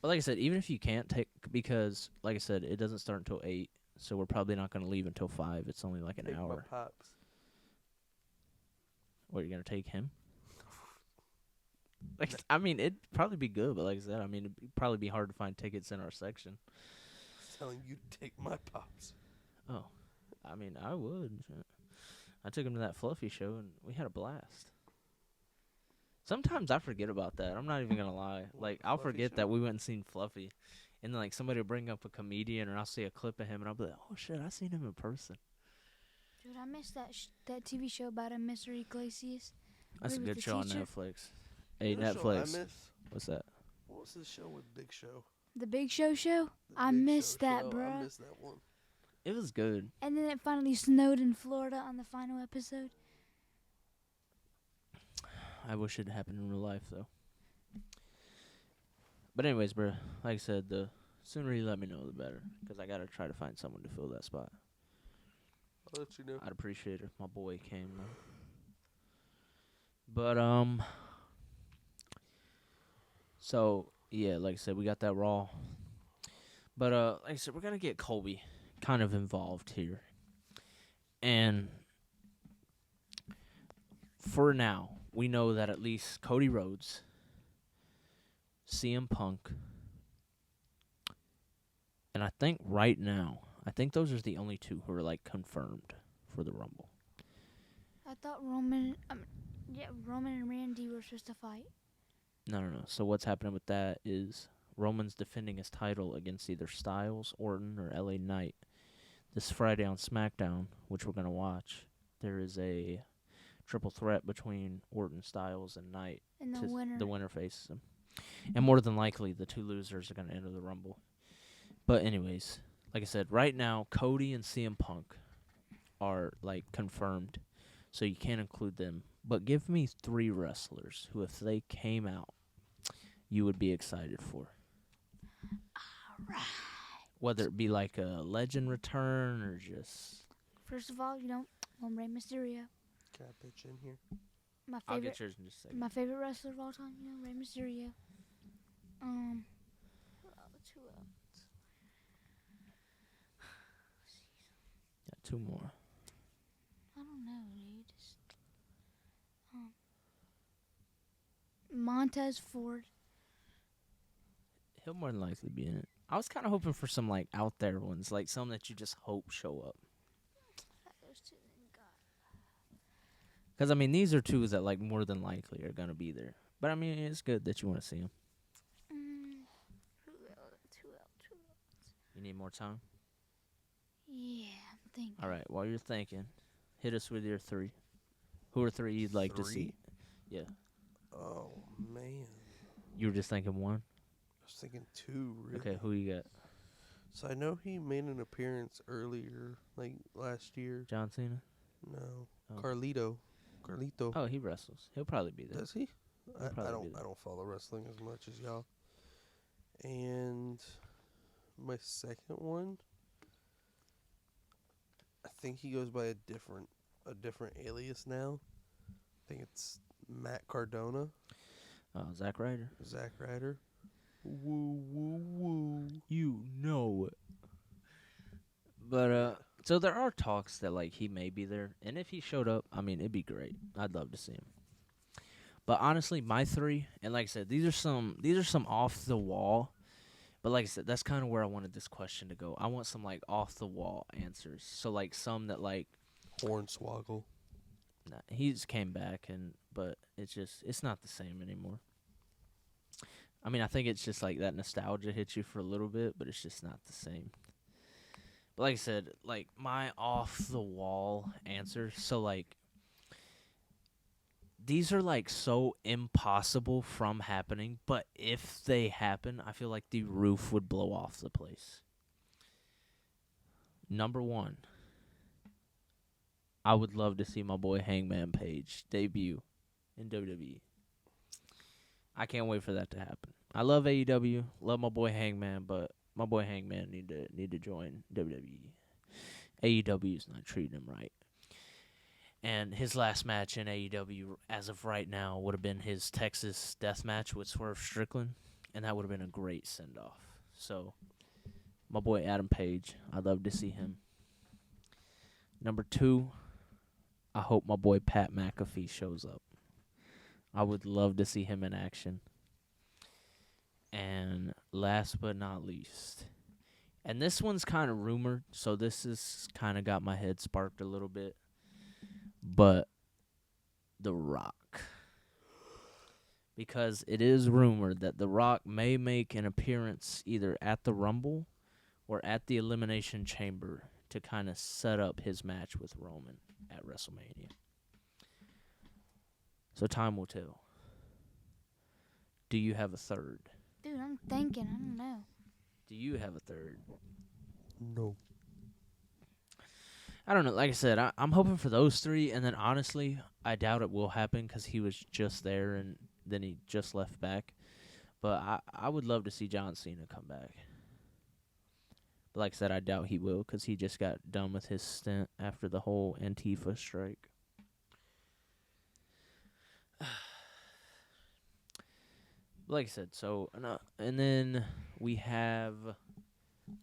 But like I said, even if you can't take, because like I said, it doesn't start until 8, so we're probably not gonna leave until 5. It's only like an Take hour. My pops. What, you're gonna take him? Like, I mean, it'd probably be good, but like I said, I mean, it'd probably be hard to find tickets in our section. I'm telling you to take my pops. Oh, I mean, I would. I took him to that Fluffy show, and we had a blast. Sometimes I forget about that. I'm not even gonna lie. Like, I'll forget that we went and seen Fluffy, and then like somebody will bring up a comedian, or I'll see a clip of him, and I'll be like, "Oh shit, I seen him in person." Dude, I missed that TV show about Mr. Iglesias. That's a with good the show on teacher. Netflix. Hey, You know show I Netflix. miss? What's that? What was the show with Big Show? The Big Show show? The I Big missed Show that, show. bruh. I missed that one. It was good. And then it finally snowed in Florida on the final episode. I wish it happened in real life, though. But anyways, bro, like I said, the sooner you let me know, the better. Because I got to try to find someone to fill that spot. I'll let you know. I'd appreciate it if my boy came, though. But, so, yeah, like I said, we got that Raw. But, like I said, we're going to get Colby kind of involved here. And for now, we know that at least Cody Rhodes, CM Punk, and I think right now, I think those are the only two who are, like, confirmed for the Rumble. I thought Roman and Randy were supposed to fight. No. So what's happening with that is Roman's defending his title against either Styles, Orton, or LA Knight. This Friday on SmackDown, which we're going to watch, there is a triple threat between Orton, Styles, and Knight. And The winner faces him. And more than likely, the two losers are going to enter the Rumble. But anyways, like I said, right now, Cody and CM Punk are, like, confirmed. So you can't include them. But give me 3 wrestlers who, if they came out, you would be excited for. All right. Whether it be like a legend return or just... First of all, Rey Mysterio. Can I pitch in here? My I'll favorite, get yours in just a second. my favorite wrestler of all time, Rey Mysterio. Who else? Got 2 more. I don't know, dude. Montez Ford. He'll more than likely be in it. I was kind of hoping for some, like, out there ones, like some that you just hope show up. Those two Because, I mean, these are 2 that, like, more than likely are going to be there. But, I mean, it's good that you want to see them. Who else? You need more time? Yeah, I'm thinking. All right, while you're thinking, hit us with your 3. Who are 3 you'd like to see? 3? Yeah. Oh, man. You were just thinking 1? I was thinking 2, really. Okay, who you got? So I know he made an appearance earlier, like last year. John Cena? No. Oh. Carlito. Oh, he wrestles. He'll probably be there. Does he? I probably be there. don't follow wrestling as much as y'all. And my second one, think he goes by a different alias now. I think it's Matt Cardona, Zack Ryder. Zack Ryder. Woo woo woo. You know it. But so there are talks that like he may be there, and if he showed up, I mean it'd be great. I'd love to see him. But honestly, my three, and like I said, these are some off the wall. But like I said, that's kind of where I wanted this question to go. I want some like off the wall answers. So like some that like Hornswoggle. nah, he's came back but it's not the same anymore. I mean, I think it's just like that nostalgia hits you for a little bit, but it's just not the same. But like I said, like my off the wall answers. So like these are like so impossible from happening, but if they happen, I feel like the roof would blow off the place. Number one, I would love to see my boy Hangman Page debut in WWE. I can't wait for that to happen. I love AEW, love my boy Hangman, but my boy Hangman need to join WWE. AEW's not treating him right. And his last match in AEW, as of right now, would have been his Texas Death Match with Swerve Strickland, and that would have been a great send-off. So, my boy Adam Page, I'd love to see him. Number two, I hope my boy Pat McAfee shows up. I would love to see him in action. And last but not least, and this one's kind of rumored, so this has kind of got my head sparked a little bit, but The Rock. Because it is rumored that The Rock may make an appearance either at the Rumble or at the Elimination Chamber to kind of set up his match with Roman at WrestleMania. So time will tell. Do you have a third? Dude, I'm thinking. I don't know. Do you have a third? No. I don't know. Like I said, I'm hoping for those three, and then honestly, I doubt it will happen because he was just there and then he just left back. But I would love to see John Cena come back. But like I said, I doubt he will because he just got done with his stint after the whole Antifa strike. Like I said, so and then we have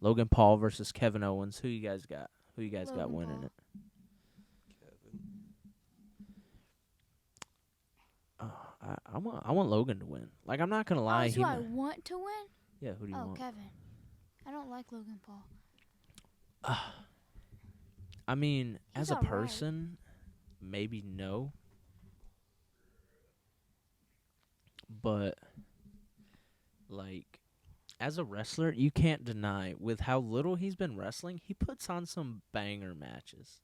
Logan Paul versus Kevin Owens. Who you guys got? Who you guys got Logan winning Paul. it? Kevin. I want Logan to win. Like I'm not gonna lie. Oh, who I want to win? Yeah, who do you Oh, want? Kevin. I don't like Logan Paul. I mean, He's as a alright. person, maybe no. But like as a wrestler, you can't deny with how little he's been wrestling, he puts on some banger matches.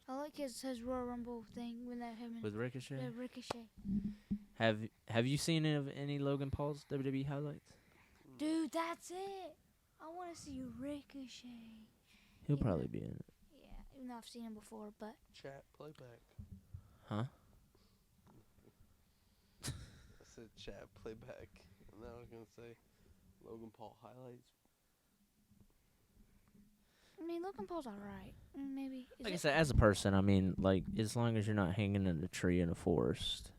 I like his Royal Rumble thing when that him and With Ricochet? yeah, Ricochet. Have you seen any Logan Paul's WWE highlights? Dude, that's it. I want to see Ricochet. He'll Yeah. probably be in it. Yeah, even though I've seen him before, but Chat playback. Huh? I said chat playback. And then I was going to say Logan Paul highlights. I mean, Logan Paul's alright. Maybe. Like I said, as a person, I mean, like, as long as you're not hanging in a tree in a forest.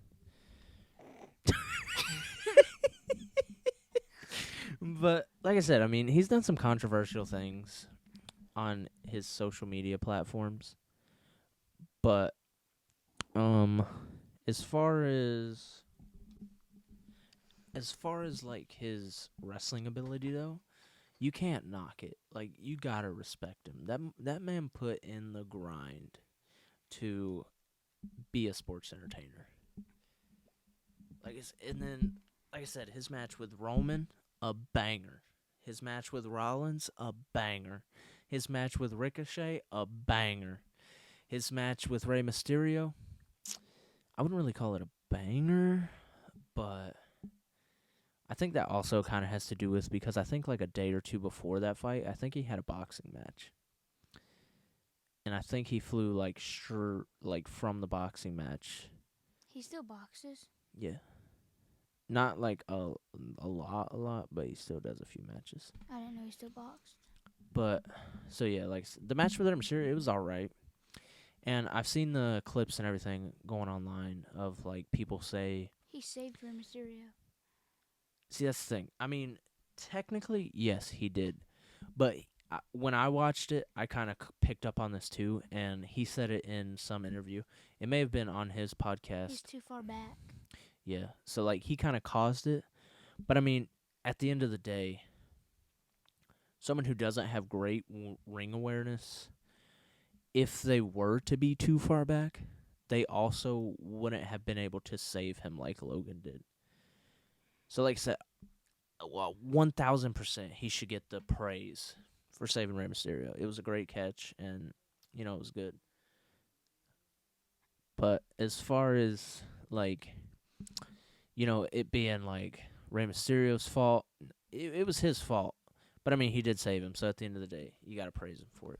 But, like I said, I mean, he's done some controversial things on his social media platforms. But, as far as like, his wrestling ability, though, you can't knock it. Like, you gotta respect him. That man put in the grind to be a sports entertainer. And then, like I said, his match with Roman, a banger. His match with Rollins, a banger. His match with Ricochet, a banger. His match with Rey Mysterio, I wouldn't really call it a banger, but I think that also kind of has to do with because I think like a day or two before that fight, I think he had a boxing match. And I think he flew like from the boxing match. he still boxes. Yeah. Not like a lot, but he still does a few matches. I didn't know he still boxed. But yeah, like the match with Rey Mysterio, it was all right. And I've seen the clips and everything going online of like people say, He saved Rey Mysterio. see, that's the thing. I mean, technically, yes, he did. But when I watched it, I kind of picked up on this too, and he said it in some interview. It may have been on his podcast. He's too far back. Yeah. So, like, he kind of caused it. But, I mean, at the end of the day, someone who doesn't have great ring awareness, if they were to be too far back, they also wouldn't have been able to save him like Logan did. So, like I said, well, 1,000% he should get the praise for saving Rey Mysterio. It was a great catch, and, it was good. But as far as, like, it being, like, Rey Mysterio's fault, it was his fault. But, I mean, he did save him, so at the end of the day, you got to praise him for it.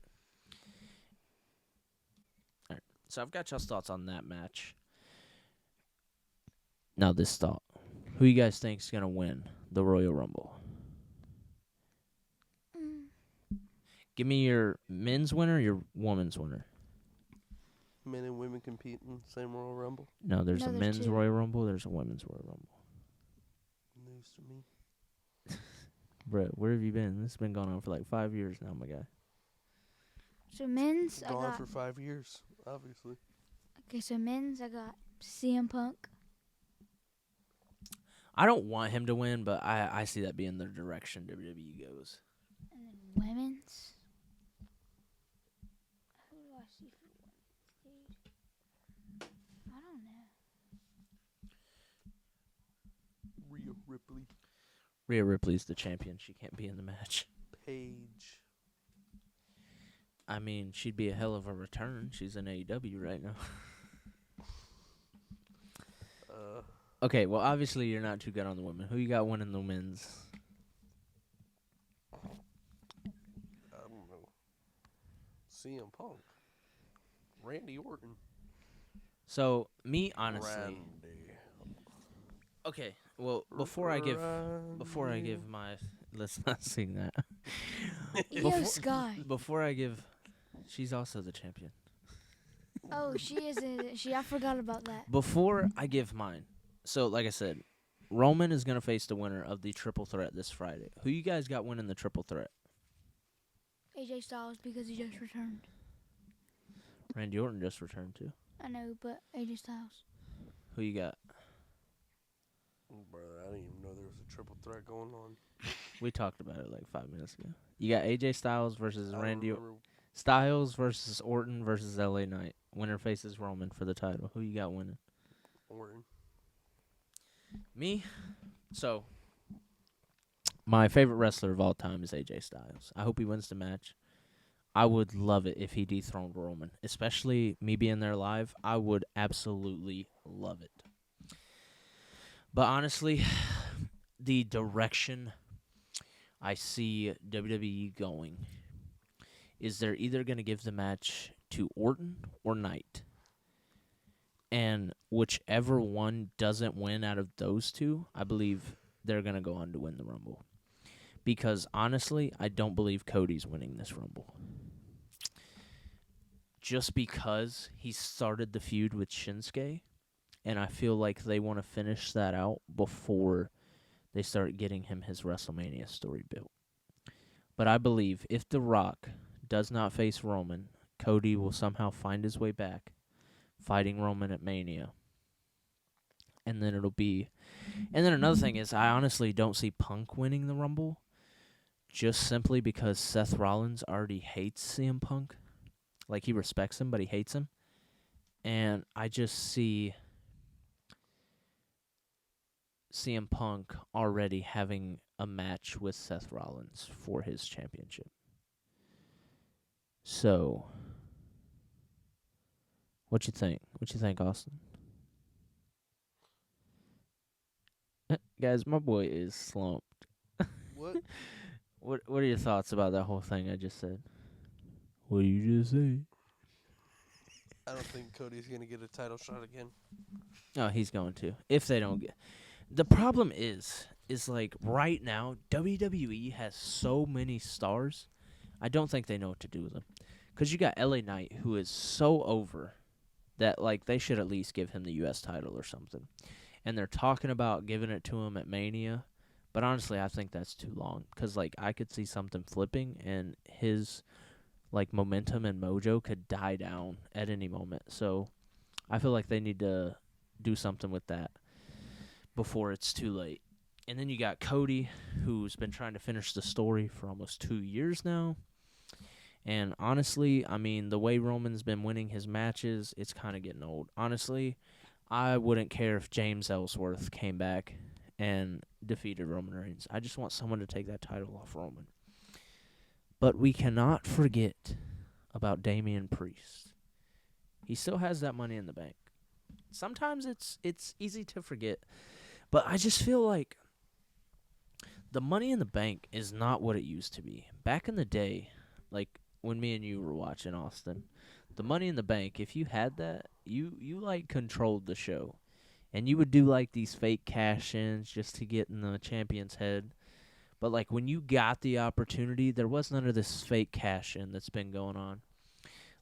All right, so I've got y'all's thoughts on that match. Now, this thought. Who you guys think is going to win the Royal Rumble? Give me your men's winner, your women's winner. Men and women compete in the same Royal Rumble. No, there's a there's men's two. Royal Rumble, there's a women's Royal Rumble. News to me. Brett, where have you been? This has been going on for like 5 years now, my guy. So men's, I Gone got. for 5 years, obviously. Okay, so men's, I got CM Punk. I don't want him to win, but I see that being the direction WWE goes. And then women's. Who do I see for women's? I don't know. Rhea Ripley. Rhea Ripley's the champion. She can't be in the match. Paige. I mean, she'd be a hell of a return. She's in AEW right now. Okay, well, obviously you're not too good on the women. Who you got winning the men's? I don't know. CM Punk. Randy Orton. So, me, honestly. Randy. Okay, well, before I give my, let's not sing that. Io Sky. Before I give, she's also the champion. Oh, she isn't. I forgot about that. Before I give mine, so like I said, Roman is going to face the winner of the triple threat this Friday. Who you guys got winning the triple threat? AJ Styles because he just returned. Randy Orton just returned too. I know, but AJ Styles. Who you got? Brother, I didn't even know there was a triple threat going on. We talked about it like 5 minutes ago. You got AJ Styles versus Randy Orton. Styles versus Orton versus LA Knight. Winner faces Roman for the title. Who you got winning? Orton. Me? So, my favorite wrestler of all time is AJ Styles. I hope he wins the match. I would love it if he dethroned Roman. Especially me being there live. I would absolutely love it. But honestly, the direction I see WWE going is they're either going to give the match to Orton or Knight. And whichever one doesn't win out of those two, I believe they're going to go on to win the Rumble. Because honestly, I don't believe Cody's winning this Rumble. Just because he started the feud with Shinsuke, and I feel like they want to finish that out before they start getting him his WrestleMania story built. But I believe if The Rock does not face Roman, Cody will somehow find his way back, fighting Roman at Mania. And then it'll be... And then another thing is, I honestly don't see Punk winning the Rumble, just simply because Seth Rollins already hates CM Punk. Like, he respects him, but he hates him. And I just see CM Punk already having a match with Seth Rollins for his championship. So, what you think? What you think, Austin? Guys, my boy is slumped. What? What are your thoughts about that whole thing I just said? What did you just say? I don't think Cody's going to get a title shot again. Oh, he's going to. If they don't get... The problem is like, right now, WWE has so many stars. I don't think they know what to do with him. Because you got LA Knight, who is so over that, like, they should at least give him the U.S. title or something. And they're talking about giving it to him at Mania. But honestly, I think that's too long. Because, like, I could see something flipping, and his, like, momentum and mojo could die down at any moment. So I feel like they need to do something with that before it's too late. And then you got Cody, who's been trying to finish the story for almost 2 years now. And honestly, I mean, the way Roman's been winning his matches, it's kind of getting old. Honestly, I wouldn't care if James Ellsworth came back and defeated Roman Reigns. I just want someone to take that title off Roman. But we cannot forget about Damian Priest. He still has that Money in the Bank. Sometimes it's easy to forget, but I just feel like the Money in the Bank is not what it used to be. Back in the day, like when me and you were watching Austin, the Money in the Bank, if you had that, you like controlled the show. And you would do like these fake cash-ins just to get in the champion's head. But like when you got the opportunity, there was none of this fake cash-in that's been going on.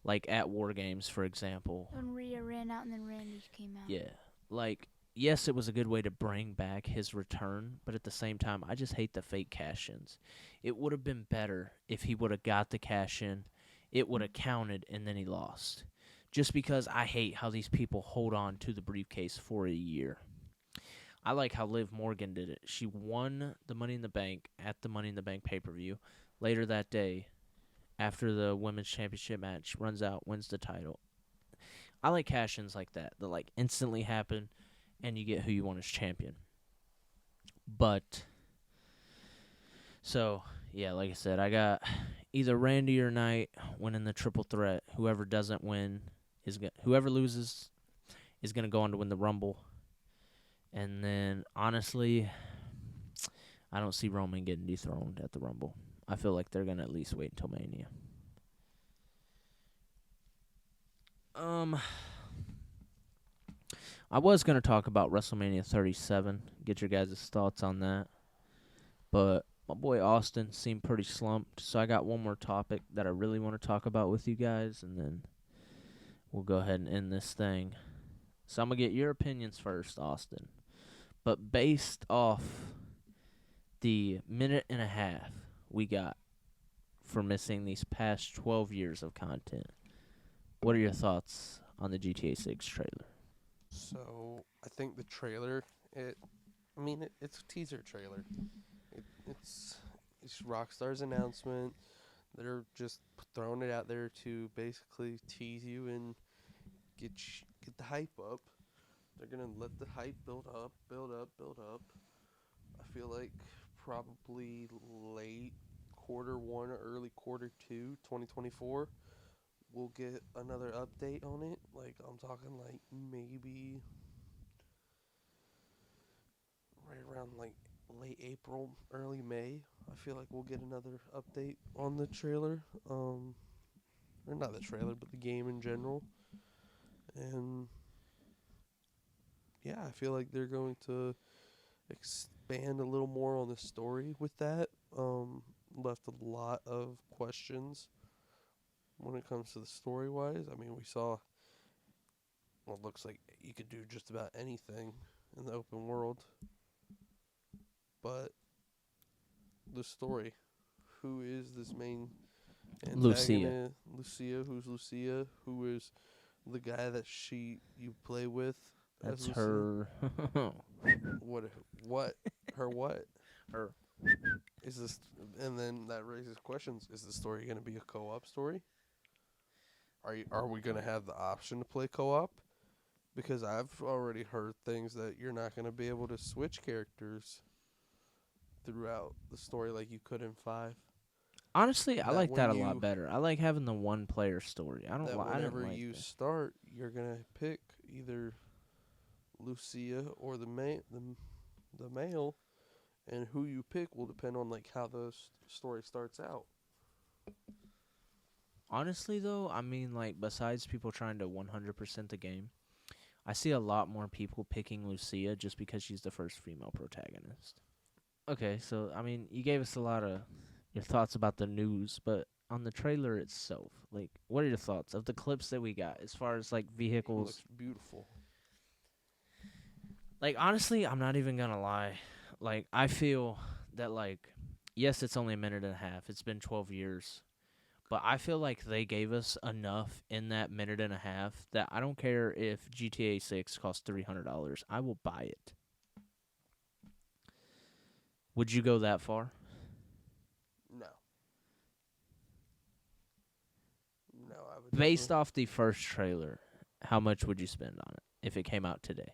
Like at War Games, for example. When Rhea ran out and then Randy came out. Yeah. Like, yes, it was a good way to bring back his return, but at the same time, I just hate the fake cash-ins. It would have been better if he would have got the cash-in, it would have counted, and then he lost. Just because I hate how these people hold on to the briefcase for a year. I like how Liv Morgan did it. She won the Money in the Bank at the Money in the Bank pay-per-view. Later that day, after the Women's Championship match, runs out, wins the title. I like cash-ins like that like instantly happen, and you get who you want as champion. But so yeah, like I said, I got either Randy or Knight winning the triple threat. Whoever doesn't win whoever loses is gonna go on to win the Rumble. And then honestly, I don't see Roman getting dethroned at the Rumble. I feel like they're gonna at least wait until Mania. I was going to talk about WrestleMania 37, get your guys' thoughts on that. But my boy Austin seemed pretty slumped, so I got one more topic that I really want to talk about with you guys, and then we'll go ahead and end this thing. So I'm going to get your opinions first, Austin. But based off the minute and a half we got for missing these past 12 years of content, what are your thoughts on the GTA 6 trailer? So I think the trailer, it's a teaser trailer. It's Rockstar's announcement. They're just throwing it out there to basically tease you and get the hype up. They're gonna let the hype build up. I feel like probably late quarter one or early quarter two, 2024. We'll get another update on it. Like, I'm talking like maybe right around like late April, early May. I feel like we'll get another update on the trailer. Or not the trailer, but the game in general. And yeah, I feel like they're going to expand a little more on the story with that. Left a lot of questions when it comes to the story-wise. I mean, we saw what looks like you could do just about anything in the open world. But the story, who is this main antagonist? Lucia. Who's Lucia? Who is the guy that you play with? That's her. What? Her what? Her. Is this? And then that raises questions. Is the story going to be a co-op story? Are we going to have the option to play co-op? Because I've already heard things that you're not going to be able to switch characters throughout the story like you could in 5. Honestly, I like that a lot better. I like having the one-player story. I don't like whenever you start, you're going to pick either Lucia or the male, and who you pick will depend on like how the story starts out. Honestly, though, I mean, like, besides people trying to 100% the game, I see a lot more people picking Lucia just because she's the first female protagonist. Okay, so, I mean, you gave us a lot of your thoughts about the news, but on the trailer itself, like, what are your thoughts of the clips that we got as far as like It vehicles? looks beautiful. Like, honestly, I'm not even gonna lie. Like, I feel that, like, yes, it's only a minute and a half. It's been 12 years. But I feel like they gave us enough in that minute and a half that I don't care if GTA 6 costs $300. I will buy it. Would you go that far? No. No, I would Based definitely- off the first trailer, how much would you spend on it if it came out today?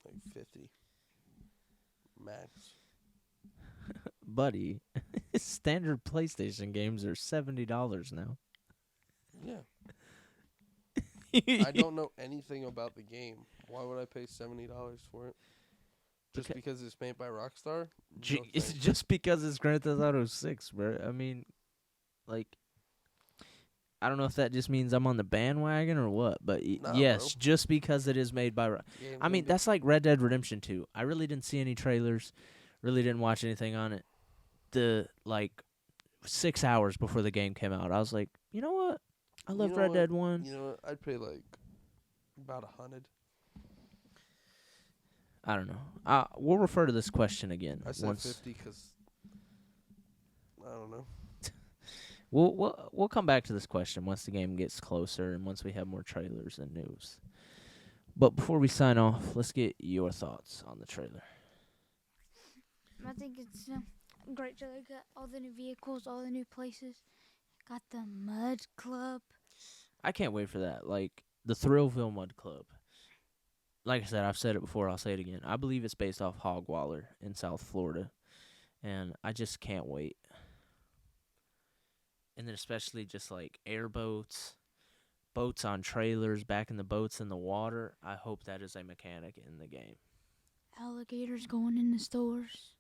like 50 max. Buddy, standard PlayStation games are $70 now. Yeah. I don't know anything about the game. Why would I pay $70 for it? Just Okay. because it's made by Rockstar? No It's thanks. just because it's Grand Theft Auto 6, bro. I mean, like, I don't know if that just means I'm on the bandwagon or what, but Nah, yes, bro. just because it is made by. Game's I mean, gonna that's like Red Dead Redemption 2. I really didn't see any trailers, really didn't watch anything on it. The like 6 hours before the game came out, I was like, you know what? I You love know Red what? Dead 1. You know what? I'd pay like about 100. I don't know. We'll refer to this question again I said once. 50 because I don't know. We'll come back to this question once the game gets closer and once we have more trailers and news. But before we sign off, let's get your thoughts on the trailer. I think it's a great trailer. Got all the new vehicles, all the new places. Got the Mud Club. I can't wait for that. Like, the Thrillville Mud Club. Like I said, I've said it before, I'll say it again. I believe it's based off Hogwaller in South Florida. And I just can't wait. And then especially just like airboats, boats on trailers, backing the boats in the water. I hope that is a mechanic in the game. Alligators going in the stores.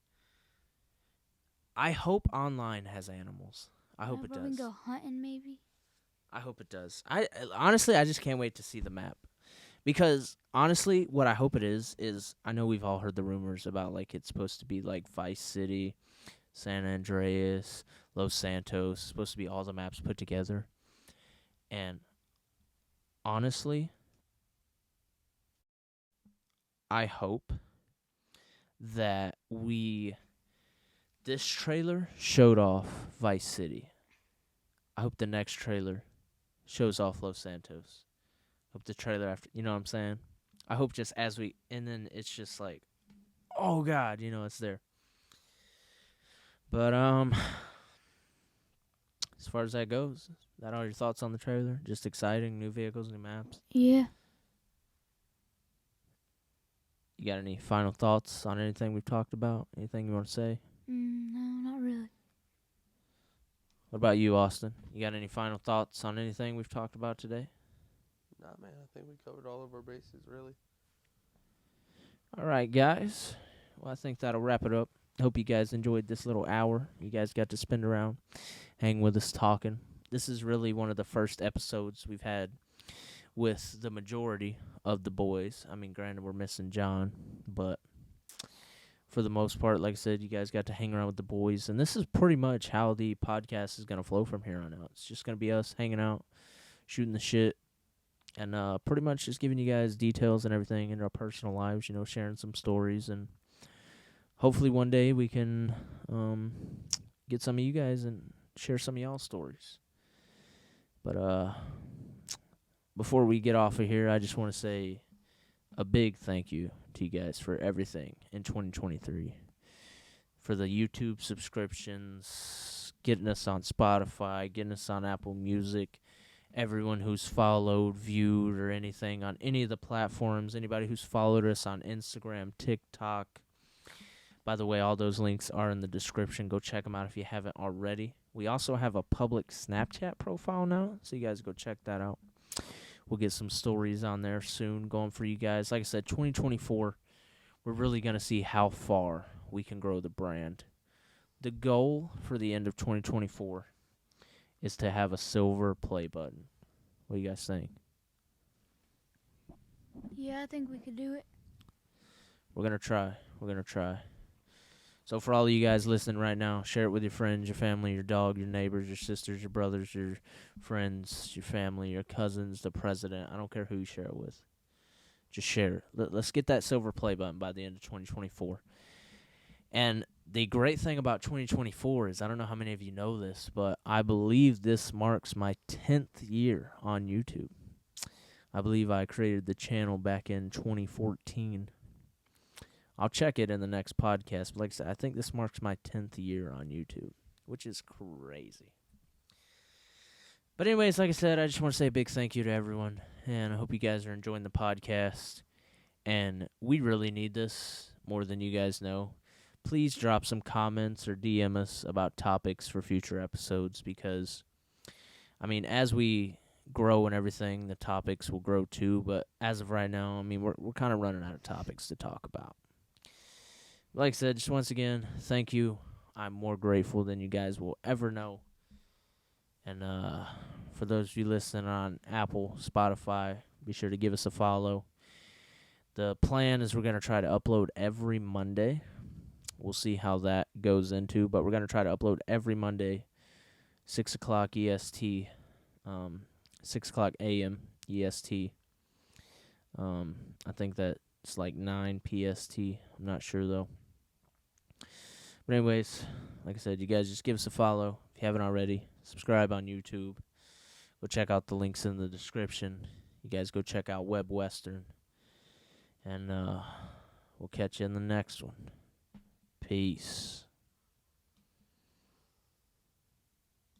I hope online has animals. I hope it We can does. go hunting maybe. I hope it does. I honestly, I just can't wait to see the map. Because honestly, what I hope it is I know we've all heard the rumors about like it's supposed to be like Vice City, San Andreas, Los Santos, supposed to be all the maps put together. And honestly, I hope that this trailer showed off Vice City. I hope the next trailer shows off Los Santos. Hope the trailer after, you know what I'm saying? I hope just as and then it's just like, oh God, it's there. But as far as that goes, that all your thoughts on the trailer? Just exciting, new vehicles, new maps. Yeah. You got any final thoughts on anything we've talked about? Anything you want to say? No, not really. What about you, Austin? You got any final thoughts on anything we've talked about today? Nah, man. I think we covered all of our bases, really. All right, guys. Well, I think that'll wrap it up. Hope you guys enjoyed this little hour. You guys got to spend around, hang with us talking. This is really one of the first episodes we've had with the majority of the boys. I mean, granted, we're missing John, but for the most part, like I said, you guys got to hang around with the boys. And this is pretty much how the podcast is going to flow from here on out. It's just going to be us hanging out, shooting the shit, and pretty much just giving you guys details and everything in our personal lives, sharing some stories. And hopefully one day we can get some of you guys and share some of y'all's stories. But before we get off of here, I just want to say a big thank you to you guys for everything in 2023. For the YouTube subscriptions, getting us on Spotify, getting us on Apple Music, everyone who's followed, viewed, or anything on any of the platforms, anybody who's followed us on Instagram, TikTok. By the way, all those links are in the description. Go check them out if you haven't already. We also have a public Snapchat profile now, so you guys go check that out. We'll get some stories on there soon going for you guys. Like I said, 2024, we're really going to see how far we can grow the brand. The goal for the end of 2024 is to have a silver play button. What do you guys think? Yeah, I think we could do it. We're going to try. So for all of you guys listening right now, share it with your friends, your family, your dog, your neighbors, your sisters, your brothers, your friends, your family, your cousins, the president. I don't care who you share it with. Just share it. Let's get that silver play button by the end of 2024. And the great thing about 2024 is, I don't know how many of you know this, but I believe this marks my 10th year on YouTube. I believe I created the channel back in 2014. I'll check it in the next podcast. But like I said, I think this marks my 10th year on YouTube, which is crazy. But anyways, like I said, I just want to say a big thank you to everyone. And I hope you guys are enjoying the podcast. And we really need this more than you guys know. Please drop some comments or DM us about topics for future episodes because, I mean, as we grow and everything, the topics will grow too. But as of right now, I mean, we're kind of running out of topics to talk about. Like I said, just once again, thank you. I'm more grateful than you guys will ever know. And for those of you listening on Apple, Spotify, be sure to give us a follow. The plan is we're going to try to upload every Monday. We'll see how that goes into, but we're going to try to upload every Monday, 6 o'clock EST, 6 o'clock a.m. EST. I think that's like 9 PST. I'm not sure, though. But anyways, like I said, you guys just give us a follow if you haven't already. Subscribe on YouTube. Go check out the links in the description. You guys go check out Web Western. And we'll catch you in the next one. Peace.